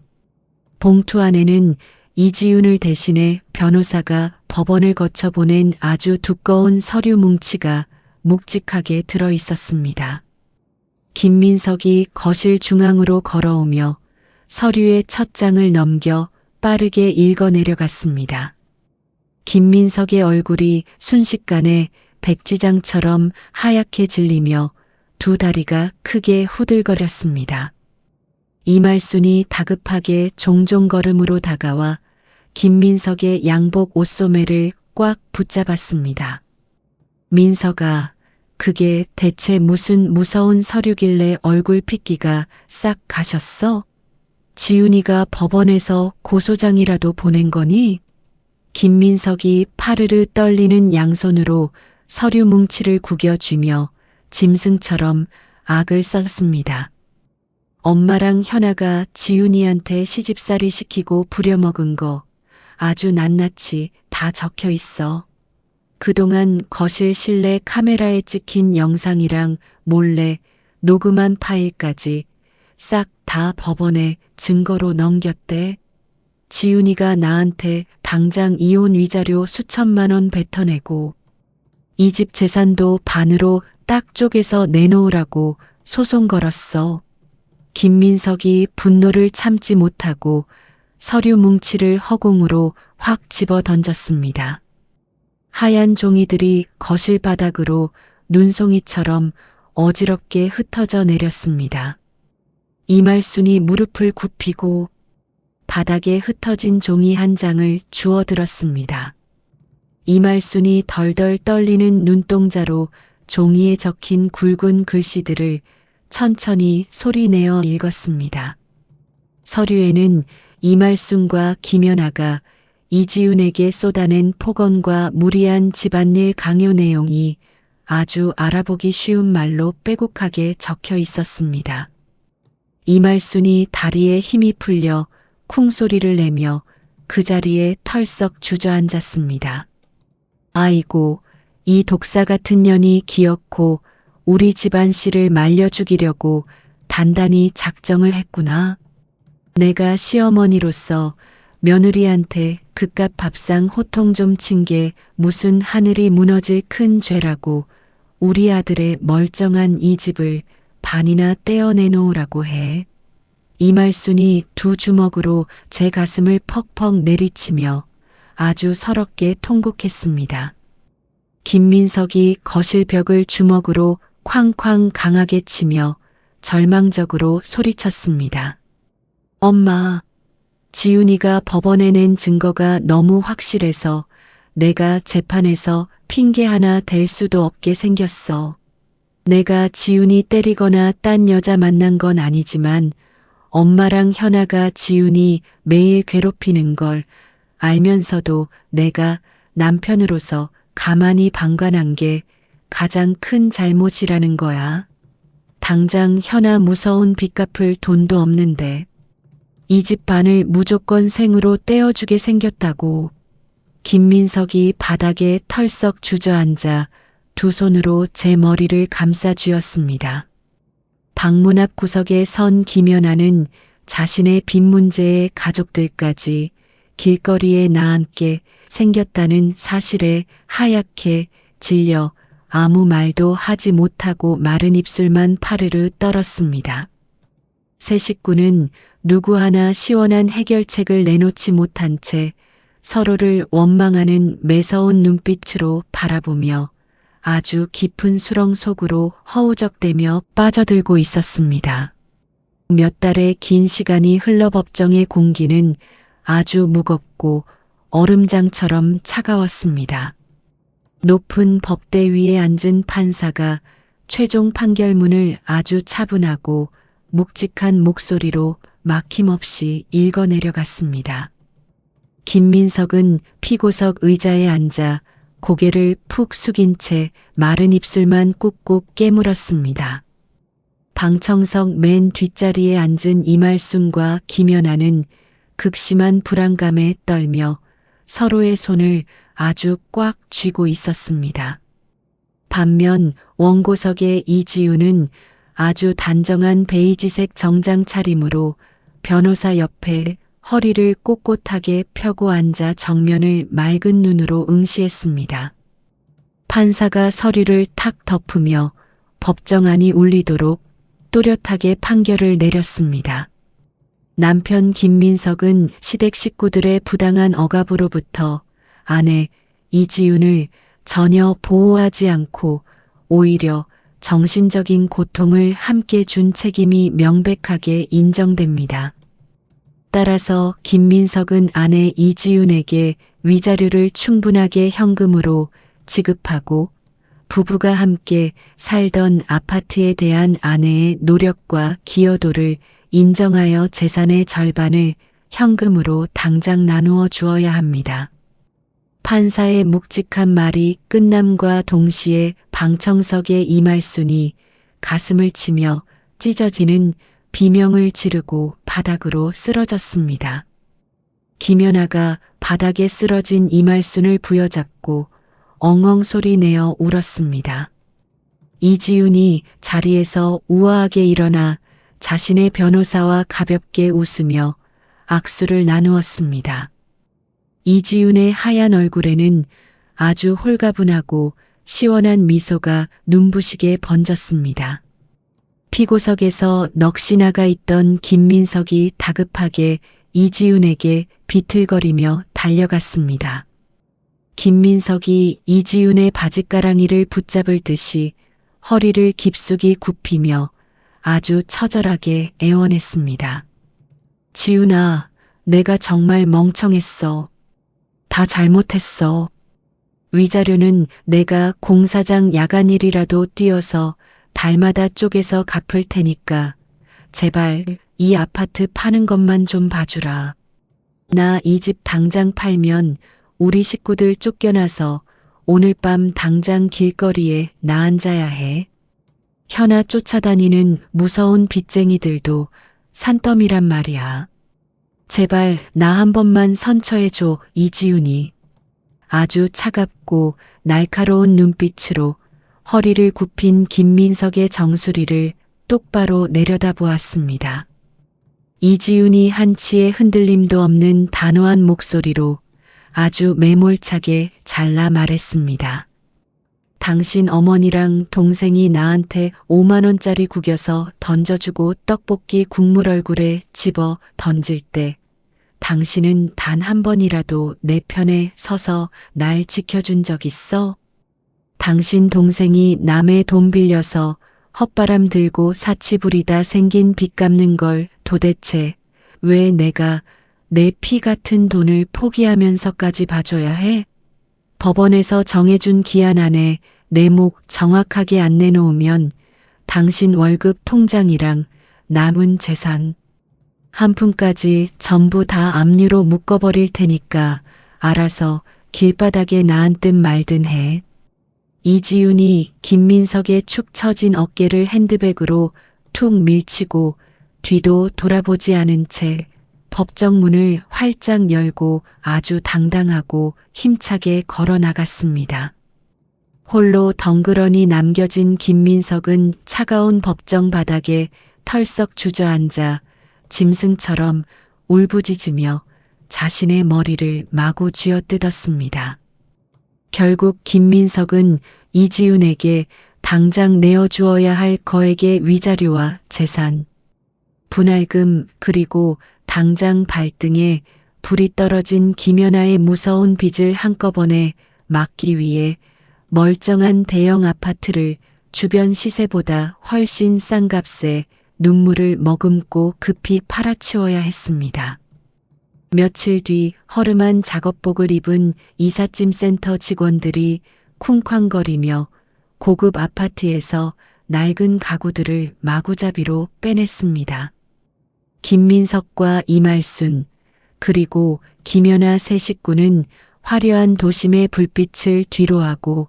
봉투 안에는 이지훈을 대신해 변호사가 법원을 거쳐 보낸 아주 두꺼운 서류 뭉치가 묵직하게 들어 있었습니다. 김민석이 거실 중앙으로 걸어오며 서류의 첫 장을 넘겨 빠르게 읽어 내려갔습니다. 김민석의 얼굴이 순식간에 백지장처럼 하얗게 질리며 두 다리가 크게 후들거렸습니다. 이말순이 다급하게 종종 걸음으로 다가와 김민석의 양복 옷소매를 꽉 붙잡았습니다. 민석아, 그게 대체 무슨 무서운 서류길래 얼굴 핏기가 싹 가셨어? 지훈이가 법원에서 고소장이라도 보낸 거니? 김민석이 파르르 떨리는 양손으로 서류 뭉치를 구겨쥐며 짐승처럼 악을 썼습니다. 엄마랑 현아가 지훈이한테 시집살이 시키고 부려먹은 거 아주 낱낱이 다 적혀 있어. 그동안 거실 실내 카메라에 찍힌 영상이랑 몰래 녹음한 파일까지 싹 다 법원에 증거로 넘겼대. 지훈이가 나한테 당장 이혼 위자료 수천만 원 뱉어내고 이 집 재산도 반으로 딱 쪼개서 내놓으라고 소송 걸었어. 김민석이 분노를 참지 못하고 서류 뭉치를 허공으로 확 집어 던졌습니다. 하얀 종이들이 거실 바닥으로 눈송이처럼 어지럽게 흩어져 내렸습니다. 이말순이 무릎을 굽히고 바닥에 흩어진 종이 한 장을 주워들었습니다. 이말순이 덜덜 떨리는 눈동자로 종이에 적힌 굵은 글씨들을 천천히 소리내어 읽었습니다. 서류에는 이말순과 김연아가 이지훈에게 쏟아낸 폭언과 무리한 집안일 강요 내용이 아주 알아보기 쉬운 말로 빼곡하게 적혀 있었습니다. 이말순이 다리에 힘이 풀려 쿵소리를 내며 그 자리에 털썩 주저앉았습니다. 아이고, 이 독사 같은 년이 기어코 우리 집안 씨를 말려 죽이려고 단단히 작정을 했구나. 내가 시어머니로서 며느리한테 그깟 밥상 호통 좀 친 게 무슨 하늘이 무너질 큰 죄라고 우리 아들의 멀쩡한 이 집을 반이나 떼어내놓으라고 해. 이말순이 두 주먹으로 제 가슴을 퍽퍽 내리치며 아주 서럽게 통곡했습니다. 김민석이 거실 벽을 주먹으로 쾅쾅 강하게 치며 절망적으로 소리쳤습니다. 엄마, 지훈이가 법원에 낸 증거가 너무 확실해서 내가 재판에서 핑계 하나 댈 수도 없게 생겼어. 내가 지훈이 때리거나 딴 여자 만난 건 아니지만 엄마랑 현아가 지훈이 매일 괴롭히는 걸 알면서도 내가 남편으로서 가만히 방관한 게 가장 큰 잘못이라는 거야. 당장 현아 무서운 빚 갚을 돈도 없는데 이 집 반을 무조건 생으로 떼어주게 생겼다고. 김민석이 바닥에 털썩 주저앉아 두 손으로 제 머리를 감싸 쥐었습니다. 방문 앞 구석에 선 김연아는 자신의 빚 문제에 가족들까지 길거리에 나앉게 생겼다는 사실에 하얗게 질려 아무 말도 하지 못하고 마른 입술만 파르르 떨었습니다. 세 식구는 누구 하나 시원한 해결책을 내놓지 못한 채 서로를 원망하는 매서운 눈빛으로 바라보며 아주 깊은 수렁 속으로 허우적대며 빠져들고 있었습니다. 몇 달의 긴 시간이 흘러 법정의 공기는 아주 무겁고 얼음장처럼 차가웠습니다. 높은 법대 위에 앉은 판사가 최종 판결문을 아주 차분하고 묵직한 목소리로 막힘없이 읽어내려갔습니다. 김민석은 피고석 의자에 앉아 고개를 푹 숙인 채 마른 입술만 꾹꾹 깨물었습니다. 방청석 맨 뒷자리에 앉은 이말순과 김연아는 극심한 불안감에 떨며 서로의 손을 아주 꽉 쥐고 있었습니다. 반면 원고석의 이지우는 아주 단정한 베이지색 정장 차림으로 변호사 옆에 허리를 꼿꼿하게 펴고 앉아 정면을 맑은 눈으로 응시했습니다. 판사가 서류를 탁 덮으며 법정안이 울리도록 또렷하게 판결을 내렸습니다. 남편 김민석은 시댁 식구들의 부당한 억압으로부터 아내 이지윤을 전혀 보호하지 않고 오히려 정신적인 고통을 함께 준 책임이 명백하게 인정됩니다. 따라서 김민석은 아내 이지윤에게 위자료를 충분하게 현금으로 지급하고 부부가 함께 살던 아파트에 대한 아내의 노력과 기여도를 인정하여 재산의 절반을 현금으로 당장 나누어 주어야 합니다. 판사의 묵직한 말이 끝남과 동시에 방청석의 이말순이 가슴을 치며 찢어지는 비명을 지르고 바닥으로 쓰러졌습니다. 김연아가 바닥에 쓰러진 이말순을 부여잡고 엉엉 소리 내어 울었습니다. 이지윤이 자리에서 우아하게 일어나 자신의 변호사와 가볍게 웃으며 악수를 나누었습니다. 이지윤의 하얀 얼굴에는 아주 홀가분하고 시원한 미소가 눈부시게 번졌습니다. 피고석에서 넋이 나가 있던 김민석이 다급하게 이지윤에게 비틀거리며 달려갔습니다. 김민석이 이지윤의 바짓가랑이를 붙잡을 듯이 허리를 깊숙이 굽히며 아주 처절하게 애원했습니다. 지윤아, 내가 정말 멍청했어. 다 잘못했어. 위자료는 내가 공사장 야간일이라도 뛰어서 달마다 쪼개서 갚을 테니까 제발 이 아파트 파는 것만 좀 봐주라. 나 이 집 당장 팔면 우리 식구들 쫓겨나서 오늘 밤 당장 길거리에 나 앉아야 해. 현아 쫓아다니는 무서운 빚쟁이들도 산더미란 말이야. 제발 나 한 번만 선처해줘, 이지윤이. 아주 차갑고 날카로운 눈빛으로 허리를 굽힌 김민석의 정수리를 똑바로 내려다보았습니다. 이지윤이 한치의 흔들림도 없는 단호한 목소리로 아주 매몰차게 잘라 말했습니다. 당신 어머니랑 동생이 나한테 5만 원짜리 구겨서 던져주고 떡볶이 국물 얼굴에 집어 던질 때 당신은 단 한 번이라도 내 편에 서서 날 지켜준 적 있어? 당신 동생이 남의 돈 빌려서 헛바람 들고 사치 부리다 생긴 빚 갚는 걸 도대체 왜 내가 내 피 같은 돈을 포기하면서까지 봐줘야 해? 법원에서 정해준 기한 안에 내 목 정확하게 안 내놓으면 당신 월급 통장이랑 남은 재산 한 푼까지 전부 다 압류로 묶어버릴 테니까 알아서 길바닥에 나앉든 말든 해. 이지윤이 김민석의 축 처진 어깨를 핸드백으로 툭 밀치고 뒤도 돌아보지 않은 채 법정 문을 활짝 열고 아주 당당하고 힘차게 걸어 나갔습니다. 홀로 덩그러니 남겨진 김민석은 차가운 법정 바닥에 털썩 주저앉아 짐승처럼 울부짖으며 자신의 머리를 마구 쥐어뜯었습니다. 결국 김민석은 이지윤에게 당장 내어주어야 할 거액의 위자료와 재산, 분할금 그리고 당장 발등에 불이 떨어진 김연아의 무서운 빚을 한꺼번에 막기 위해 멀쩡한 대형 아파트를 주변 시세보다 훨씬 싼 값에 눈물을 머금고 급히 팔아치워야 했습니다. 며칠 뒤 허름한 작업복을 입은 이삿짐 센터 직원들이 쿵쾅거리며 고급 아파트에서 낡은 가구들을 마구잡이로 빼냈습니다. 김민석과 이말순 그리고 김연아 세 식구는 화려한 도심의 불빛을 뒤로하고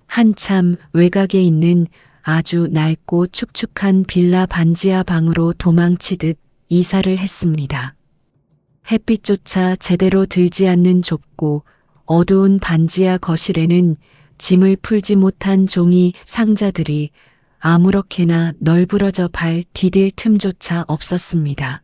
한참 외곽에 있는 아주 낡고 축축한 빌라 반지하 방으로 도망치듯 이사를 했습니다. 햇빛조차 제대로 들지 않는 좁고 어두운 반지하 거실에는 짐을 풀지 못한 종이 상자들이 아무렇게나 널브러져 발 디딜 틈조차 없었습니다.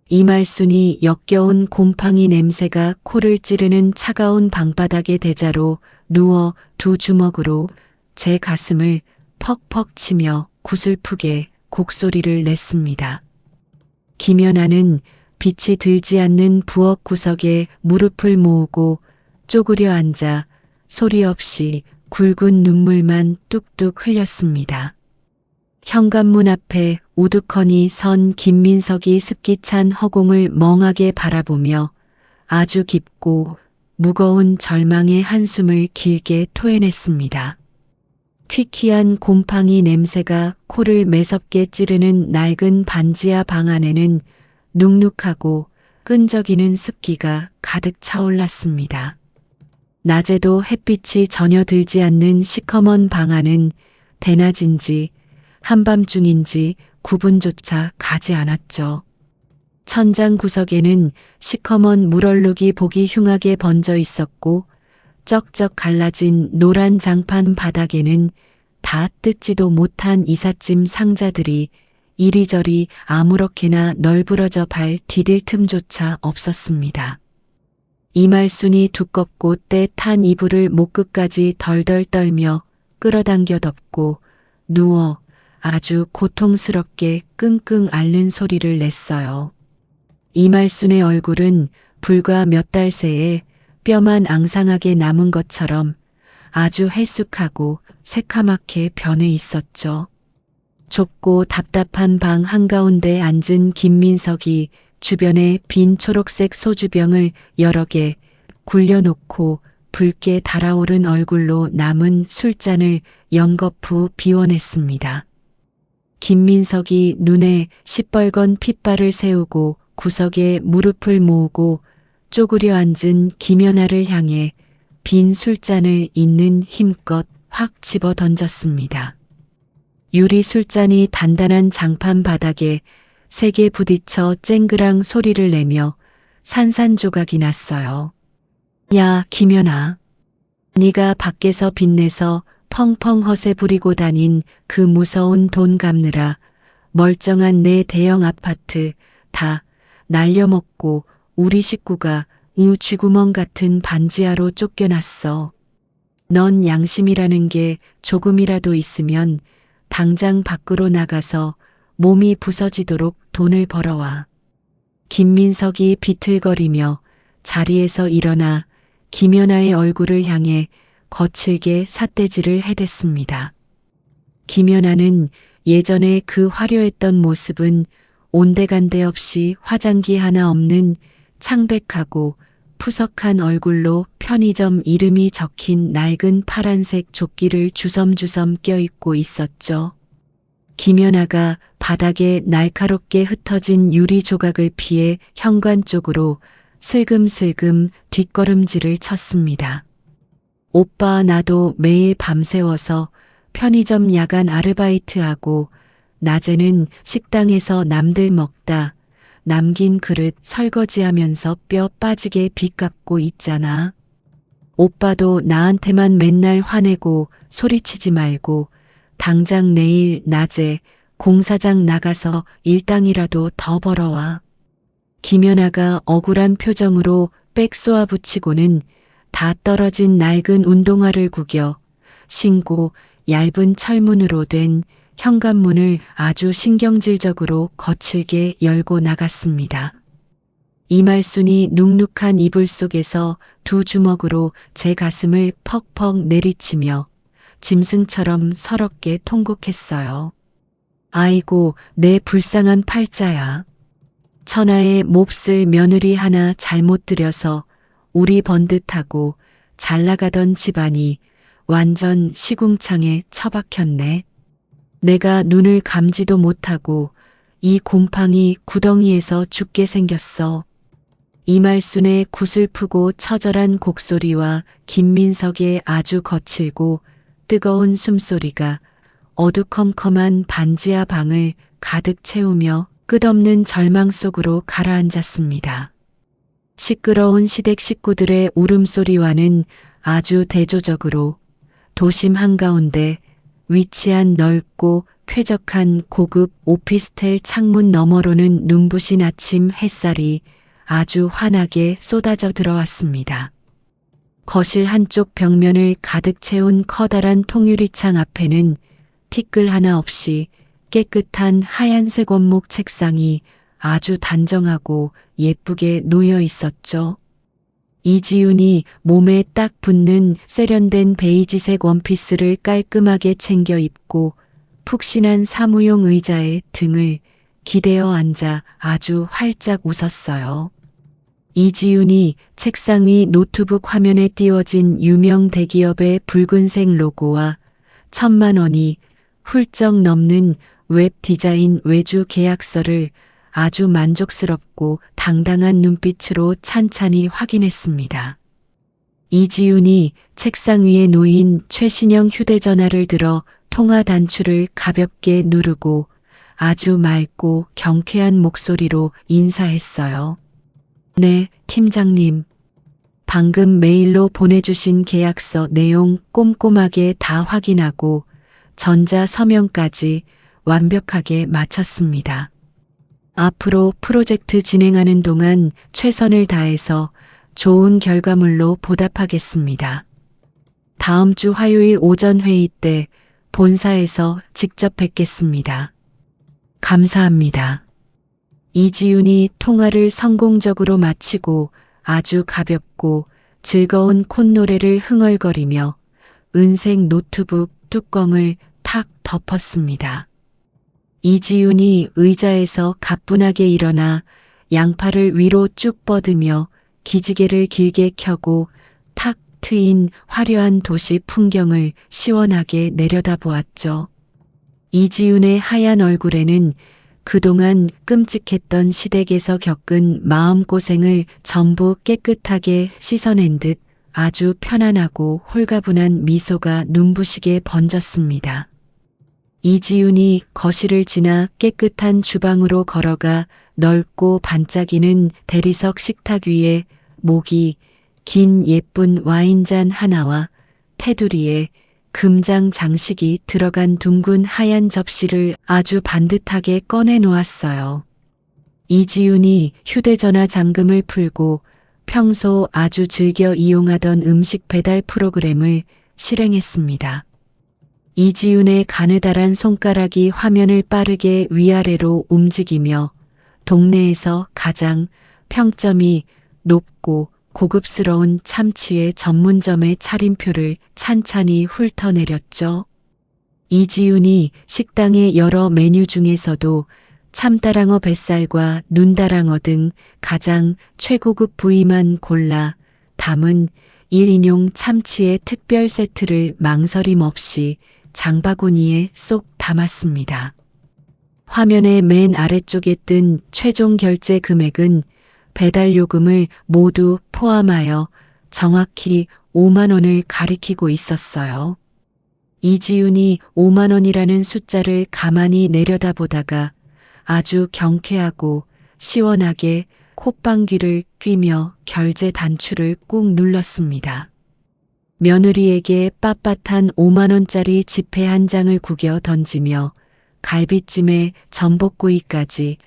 이말순이 역겨운 곰팡이 냄새가 코를 찌르는 차가운 방바닥에 대자로 누워 두 주먹으로 제 가슴을 퍽퍽 치며 구슬프게 곡소리를 냈습니다. 김연아는 빛이 들지 않는 부엌 구석에 무릎을 모으고 쪼그려 앉아 소리 없이 굵은 눈물만 뚝뚝 흘렸습니다. 현관문 앞에 우두커니 선 김민석이 습기 찬 허공을 멍하게 바라보며 아주 깊고 무거운 절망의 한숨을 길게 토해냈습니다. 퀴퀴한 곰팡이 냄새가 코를 매섭게 찌르는 낡은 반지하 방 안에는 눅눅하고 끈적이는 습기가 가득 차올랐습니다. 낮에도 햇빛이 전혀 들지 않는 시커먼 방 안은 대낮인지 한밤중인지 구분조차 가지 않았죠. 천장 구석에는 시커먼 물얼룩이 보기 흉하게 번져 있었고 쩍쩍 갈라진 노란 장판 바닥에는 다 뜯지도 못한 이삿짐 상자들이 이리저리 아무렇게나 널브러져 발 디딜 틈조차 없었습니다. 이말순이 두껍고 때 탄 이불을 목끝까지 덜덜 떨며 끌어당겨 덮고 누워 아주 고통스럽게 끙끙 앓는 소리를 냈어요. 이말순의 얼굴은 불과 몇 달 새에 뼈만 앙상하게 남은 것처럼 아주 헬쑥하고 새카맣게 변해 있었죠. 좁고 답답한 방 한가운데 앉은 김민석이 주변에 빈 초록색 소주병을 여러 개 굴려놓고 붉게 달아오른 얼굴로 남은 술잔을 연거푸 비워냈습니다. 김민석이 눈에 시뻘건 핏발을 세우고 구석에 무릎을 모으고 쪼그려 앉은 김연아를 향해 빈 술잔을 있는 힘껏 확 집어 던졌습니다. 유리 술잔이 단단한 장판 바닥에 세게 부딪혀 쨍그랑 소리를 내며 산산조각이 났어요. 야, 김연아. 네가 밖에서 빚내서 펑펑 허세 부리고 다닌 그 무서운 돈 갚느라 멀쩡한 내 대형 아파트 다 날려먹고 우리 식구가 이 쥐구멍 같은 반지하로 쫓겨났어. 넌 양심이라는 게 조금이라도 있으면 당장 밖으로 나가서 몸이 부서지도록 돈을 벌어와. 김민석이 비틀거리며 자리에서 일어나 김연아의 얼굴을 향해 거칠게 삿대질을 해댔습니다. 김연아는 예전에 그 화려했던 모습은 온데간데 없이 화장기 하나 없는 창백하고 푸석한 얼굴로 편의점 이름이 적힌 낡은 파란색 조끼를 주섬주섬 껴입고 있었죠. 김연아가 바닥에 날카롭게 흩어진 유리 조각을 피해 현관 쪽으로 슬금슬금 뒷걸음질을 쳤습니다. 오빠 나도 매일 밤새워서 편의점 야간 아르바이트하고 낮에는 식당에서 남들 먹다 남긴 그릇 설거지하면서 뼈 빠지게 빚갚고 있잖아. 오빠도 나한테만 맨날 화내고 소리치지 말고 당장 내일 낮에 공사장 나가서 일당이라도 더 벌어와. 김연아가 억울한 표정으로 백 쏘아붙이고는 다 떨어진 낡은 운동화를 구겨 신고 얇은 철문으로 된 현관문을 아주 신경질적으로 거칠게 열고 나갔습니다. 이말순이 눅눅한 이불 속에서 두 주먹으로 제 가슴을 퍽퍽 내리치며 짐승처럼 서럽게 통곡했어요. 아이고, 내 불쌍한 팔자야. 천하의 몹쓸 며느리 하나 잘못 들여서 우리 번듯하고 잘 나가던 집안이 완전 시궁창에 처박혔네. 내가 눈을 감지도 못하고 이 곰팡이 구덩이에서 죽게 생겼어. 이말순의 구슬프고 처절한 곡소리와 김민석의 아주 거칠고 뜨거운 숨소리가 어두컴컴한 반지하 방을 가득 채우며 끝없는 절망 속으로 가라앉았습니다. 시끄러운 시댁 식구들의 울음소리와는 아주 대조적으로 도심 한가운데 위치한 넓고 쾌적한 고급 오피스텔 창문 너머로는 눈부신 아침 햇살이 아주 환하게 쏟아져 들어왔습니다. 거실 한쪽 벽면을 가득 채운 커다란 통유리창 앞에는 티끌 하나 없이 깨끗한 하얀색 원목 책상이 아주 단정하고 예쁘게 놓여 있었죠. 이지윤이 몸에 딱 붙는 세련된 베이지색 원피스를 깔끔하게 챙겨 입고 푹신한 사무용 의자에 등을 기대어 앉아 아주 활짝 웃었어요. 이지윤이 책상 위 노트북 화면에 띄워진 유명 대기업의 붉은색 로고와 1,000만 원이 훌쩍 넘는 웹 디자인 외주 계약서를 아주 만족스럽고 당당한 눈빛으로 찬찬히 확인했습니다. 이지윤이 책상 위에 놓인 최신형 휴대전화를 들어 통화 단추를 가볍게 누르고 아주 맑고 경쾌한 목소리로 인사했어요. 네, 팀장님. 방금 메일로 보내주신 계약서 내용 꼼꼼하게 다 확인하고 전자 서명까지 완벽하게 마쳤습니다. 앞으로 프로젝트 진행하는 동안 최선을 다해서 좋은 결과물로 보답하겠습니다. 다음 주 화요일 오전 회의 때 본사에서 직접 뵙겠습니다. 감사합니다. 이지윤이 통화를 성공적으로 마치고 아주 가볍고 즐거운 콧노래를 흥얼거리며 은색 노트북 뚜껑을 탁 덮었습니다. 이지윤이 의자에서 가뿐하게 일어나 양팔을 위로 쭉 뻗으며 기지개를 길게 켜고 탁 트인 화려한 도시 풍경을 시원하게 내려다보았죠. 이지윤의 하얀 얼굴에는 그동안 끔찍했던 시댁에서 겪은 마음고생을 전부 깨끗하게 씻어낸 듯 아주 편안하고 홀가분한 미소가 눈부시게 번졌습니다. 이지윤이 거실을 지나 깨끗한 주방으로 걸어가 넓고 반짝이는 대리석 식탁 위에 목이 긴 예쁜 와인잔 하나와 테두리에 금장 장식이 들어간 둥근 하얀 접시를 아주 반듯하게 꺼내 놓았어요. 이지윤이 휴대전화 잠금을 풀고 평소 아주 즐겨 이용하던 음식 배달 프로그램을 실행했습니다. 이지윤의 가느다란 손가락이 화면을 빠르게 위아래로 움직이며 동네에서 가장 평점이 높고 고급스러운 참치의 전문점의 차림표를 찬찬히 훑어내렸죠. 이지윤이 식당의 여러 메뉴 중에서도 참다랑어 뱃살과 눈다랑어 등 가장 최고급 부위만 골라 담은 1인용 참치의 특별 세트를 망설임 없이 장바구니에 쏙 담았습니다. 화면의 맨 아래쪽에 뜬 최종 결제 금액은 배달 요금을 모두 포함하여 정확히 5만 원을 가리키고 있었어요. 이지윤이 5만 원이라는 숫자를 가만히 내려다보다가 아주 경쾌하고 시원하게 콧방귀를 뀌며 결제 단추를 꾹 눌렀습니다. 며느리에게 빳빳한 5만 원짜리 지폐 한 장을 구겨 던지며 갈비찜에 전복구이까지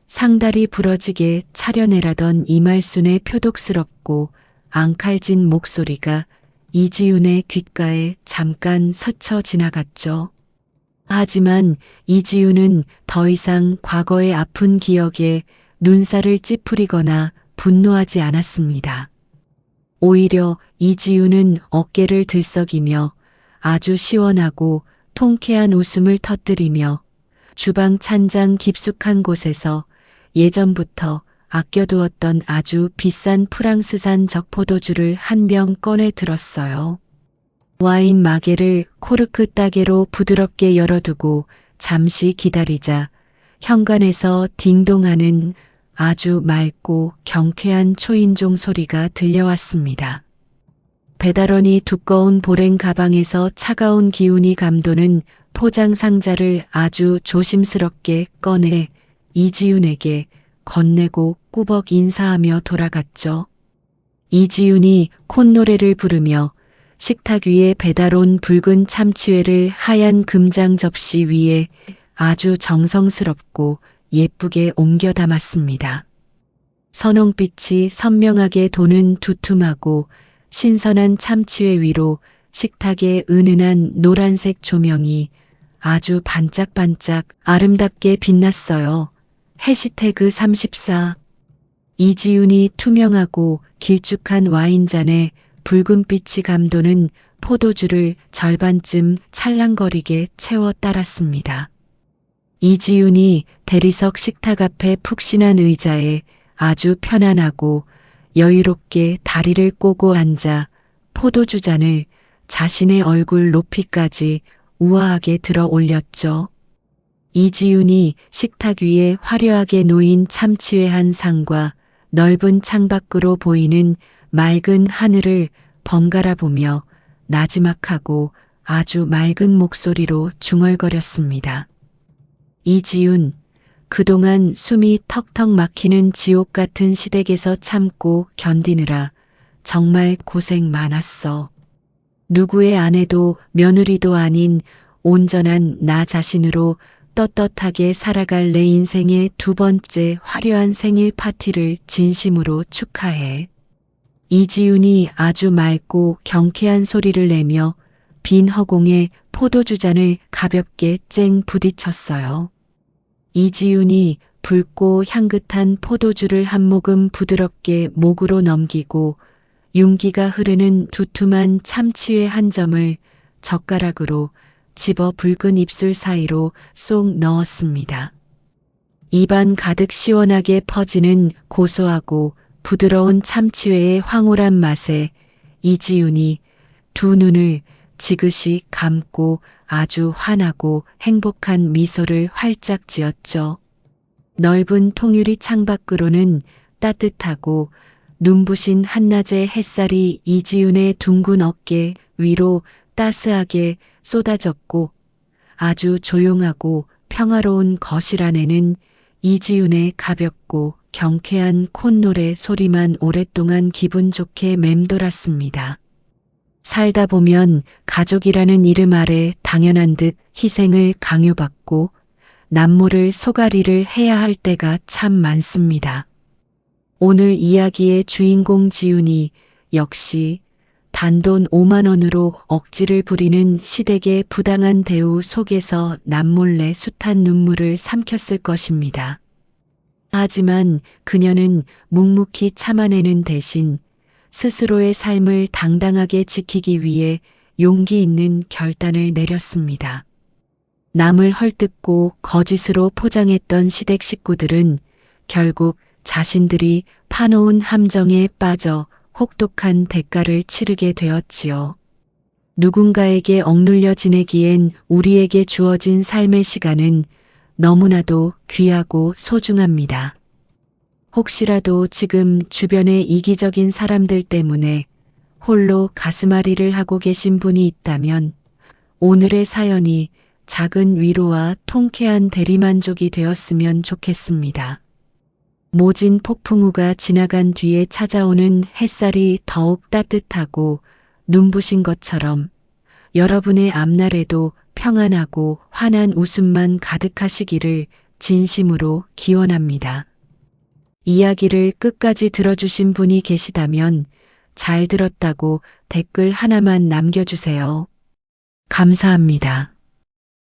상다리 부러지게 차려내라던 이말순의 표독스럽고 앙칼진 목소리가 이지윤의 귓가에 잠깐 스쳐 지나갔죠. 하지만 이지윤은 더 이상 과거의 아픈 기억에 눈살을 찌푸리거나 분노하지 않았습니다. 오히려 이지윤은 어깨를 들썩이며 아주 시원하고 통쾌한 웃음을 터뜨리며 주방 찬장 깊숙한 곳에서 예전부터 아껴두었던 아주 비싼 프랑스산 적포도주를 한 병 꺼내 들었어요. 와인 마개를 코르크 따개로 부드럽게 열어두고 잠시 기다리자 현관에서 딩동하는 아주 맑고 경쾌한 초인종 소리가 들려왔습니다. 배달원이 두꺼운 보랭 가방에서 차가운 기운이 감도는 포장 상자를 아주 조심스럽게 꺼내 이지윤에게 건네고 꾸벅 인사하며 돌아갔죠. 이지윤이 콧노래를 부르며 식탁 위에 배달 온 붉은 참치회를 하얀 금장 접시 위에 아주 정성스럽고 예쁘게 옮겨 담았습니다. 선홍빛이 선명하게 도는 두툼하고 신선한 참치회 위로 식탁의 은은한 노란색 조명이 아주 반짝반짝 아름답게 빛났어요. 해시태그 34 이지윤이 투명하고 길쭉한 와인잔에 붉은빛이 감도는 포도주를 절반쯤 찰랑거리게 채워 따랐습니다. 이지윤이 대리석 식탁 앞에 푹신한 의자에 아주 편안하고 여유롭게 다리를 꼬고 앉아 포도주 잔을 자신의 얼굴 높이까지 우아하게 들어 올렸죠. 이지윤이 식탁 위에 화려하게 놓인 참치회 한 상과 넓은 창밖으로 보이는 맑은 하늘을 번갈아 보며 나지막하고 아주 맑은 목소리로 중얼거렸습니다. 이지윤, 그동안 숨이 턱턱 막히는 지옥 같은 시댁에서 참고 견디느라 정말 고생 많았어. 누구의 아내도 며느리도 아닌 온전한 나 자신으로 떳떳하게 살아갈 내 인생의 두 번째 화려한 생일 파티를 진심으로 축하해. 이지윤이 아주 맑고 경쾌한 소리를 내며 빈 허공에 포도주 잔을 가볍게 쨍 부딪혔어요. 이지윤이 붉고 향긋한 포도주를 한 모금 부드럽게 목으로 넘기고 윤기가 흐르는 두툼한 참치회 한 점을 젓가락으로 집어 붉은 입술 사이로 쏙 넣었습니다. 입안 가득 시원하게 퍼지는 고소하고 부드러운 참치회의 황홀한 맛에 이지윤이 두 눈을 지그시 감고 아주 환하고 행복한 미소를 활짝 지었죠. 넓은 통유리 창밖으로는 따뜻하고 눈부신 한낮의 햇살이 이지윤의 둥근 어깨 위로 따스하게 쏟아졌고 아주 조용하고 평화로운 거실 안에는 이지윤의 가볍고 경쾌한 콧노래 소리만 오랫동안 기분 좋게 맴돌았습니다. 살다 보면 가족이라는 이름 아래 당연한 듯 희생을 강요받고 남모를 소가리를 해야 할 때가 참 많습니다. 오늘 이야기의 주인공 지윤이 역시 단돈 5만 원으로 억지를 부리는 시댁의 부당한 대우 속에서 남몰래 숱한 눈물을 삼켰을 것입니다. 하지만 그녀는 묵묵히 참아내는 대신 스스로의 삶을 당당하게 지키기 위해 용기 있는 결단을 내렸습니다. 남을 헐뜯고 거짓으로 포장했던 시댁 식구들은 결국 자신들이 파놓은 함정에 빠져 혹독한 대가를 치르게 되었지요. 누군가에게 억눌려 지내기엔 우리에게 주어진 삶의 시간은 너무나도 귀하고 소중합니다. 혹시라도 지금 주변의 이기적인 사람들 때문에 홀로 가슴앓이를 하고 계신 분이 있다면 오늘의 사연이 작은 위로와 통쾌한 대리만족이 되었으면 좋겠습니다. 모진 폭풍우가 지나간 뒤에 찾아오는 햇살이 더욱 따뜻하고 눈부신 것처럼 여러분의 앞날에도 평안하고 환한 웃음만 가득하시기를 진심으로 기원합니다. 이야기를 끝까지 들어주신 분이 계시다면 잘 들었다고 댓글 하나만 남겨주세요. 감사합니다.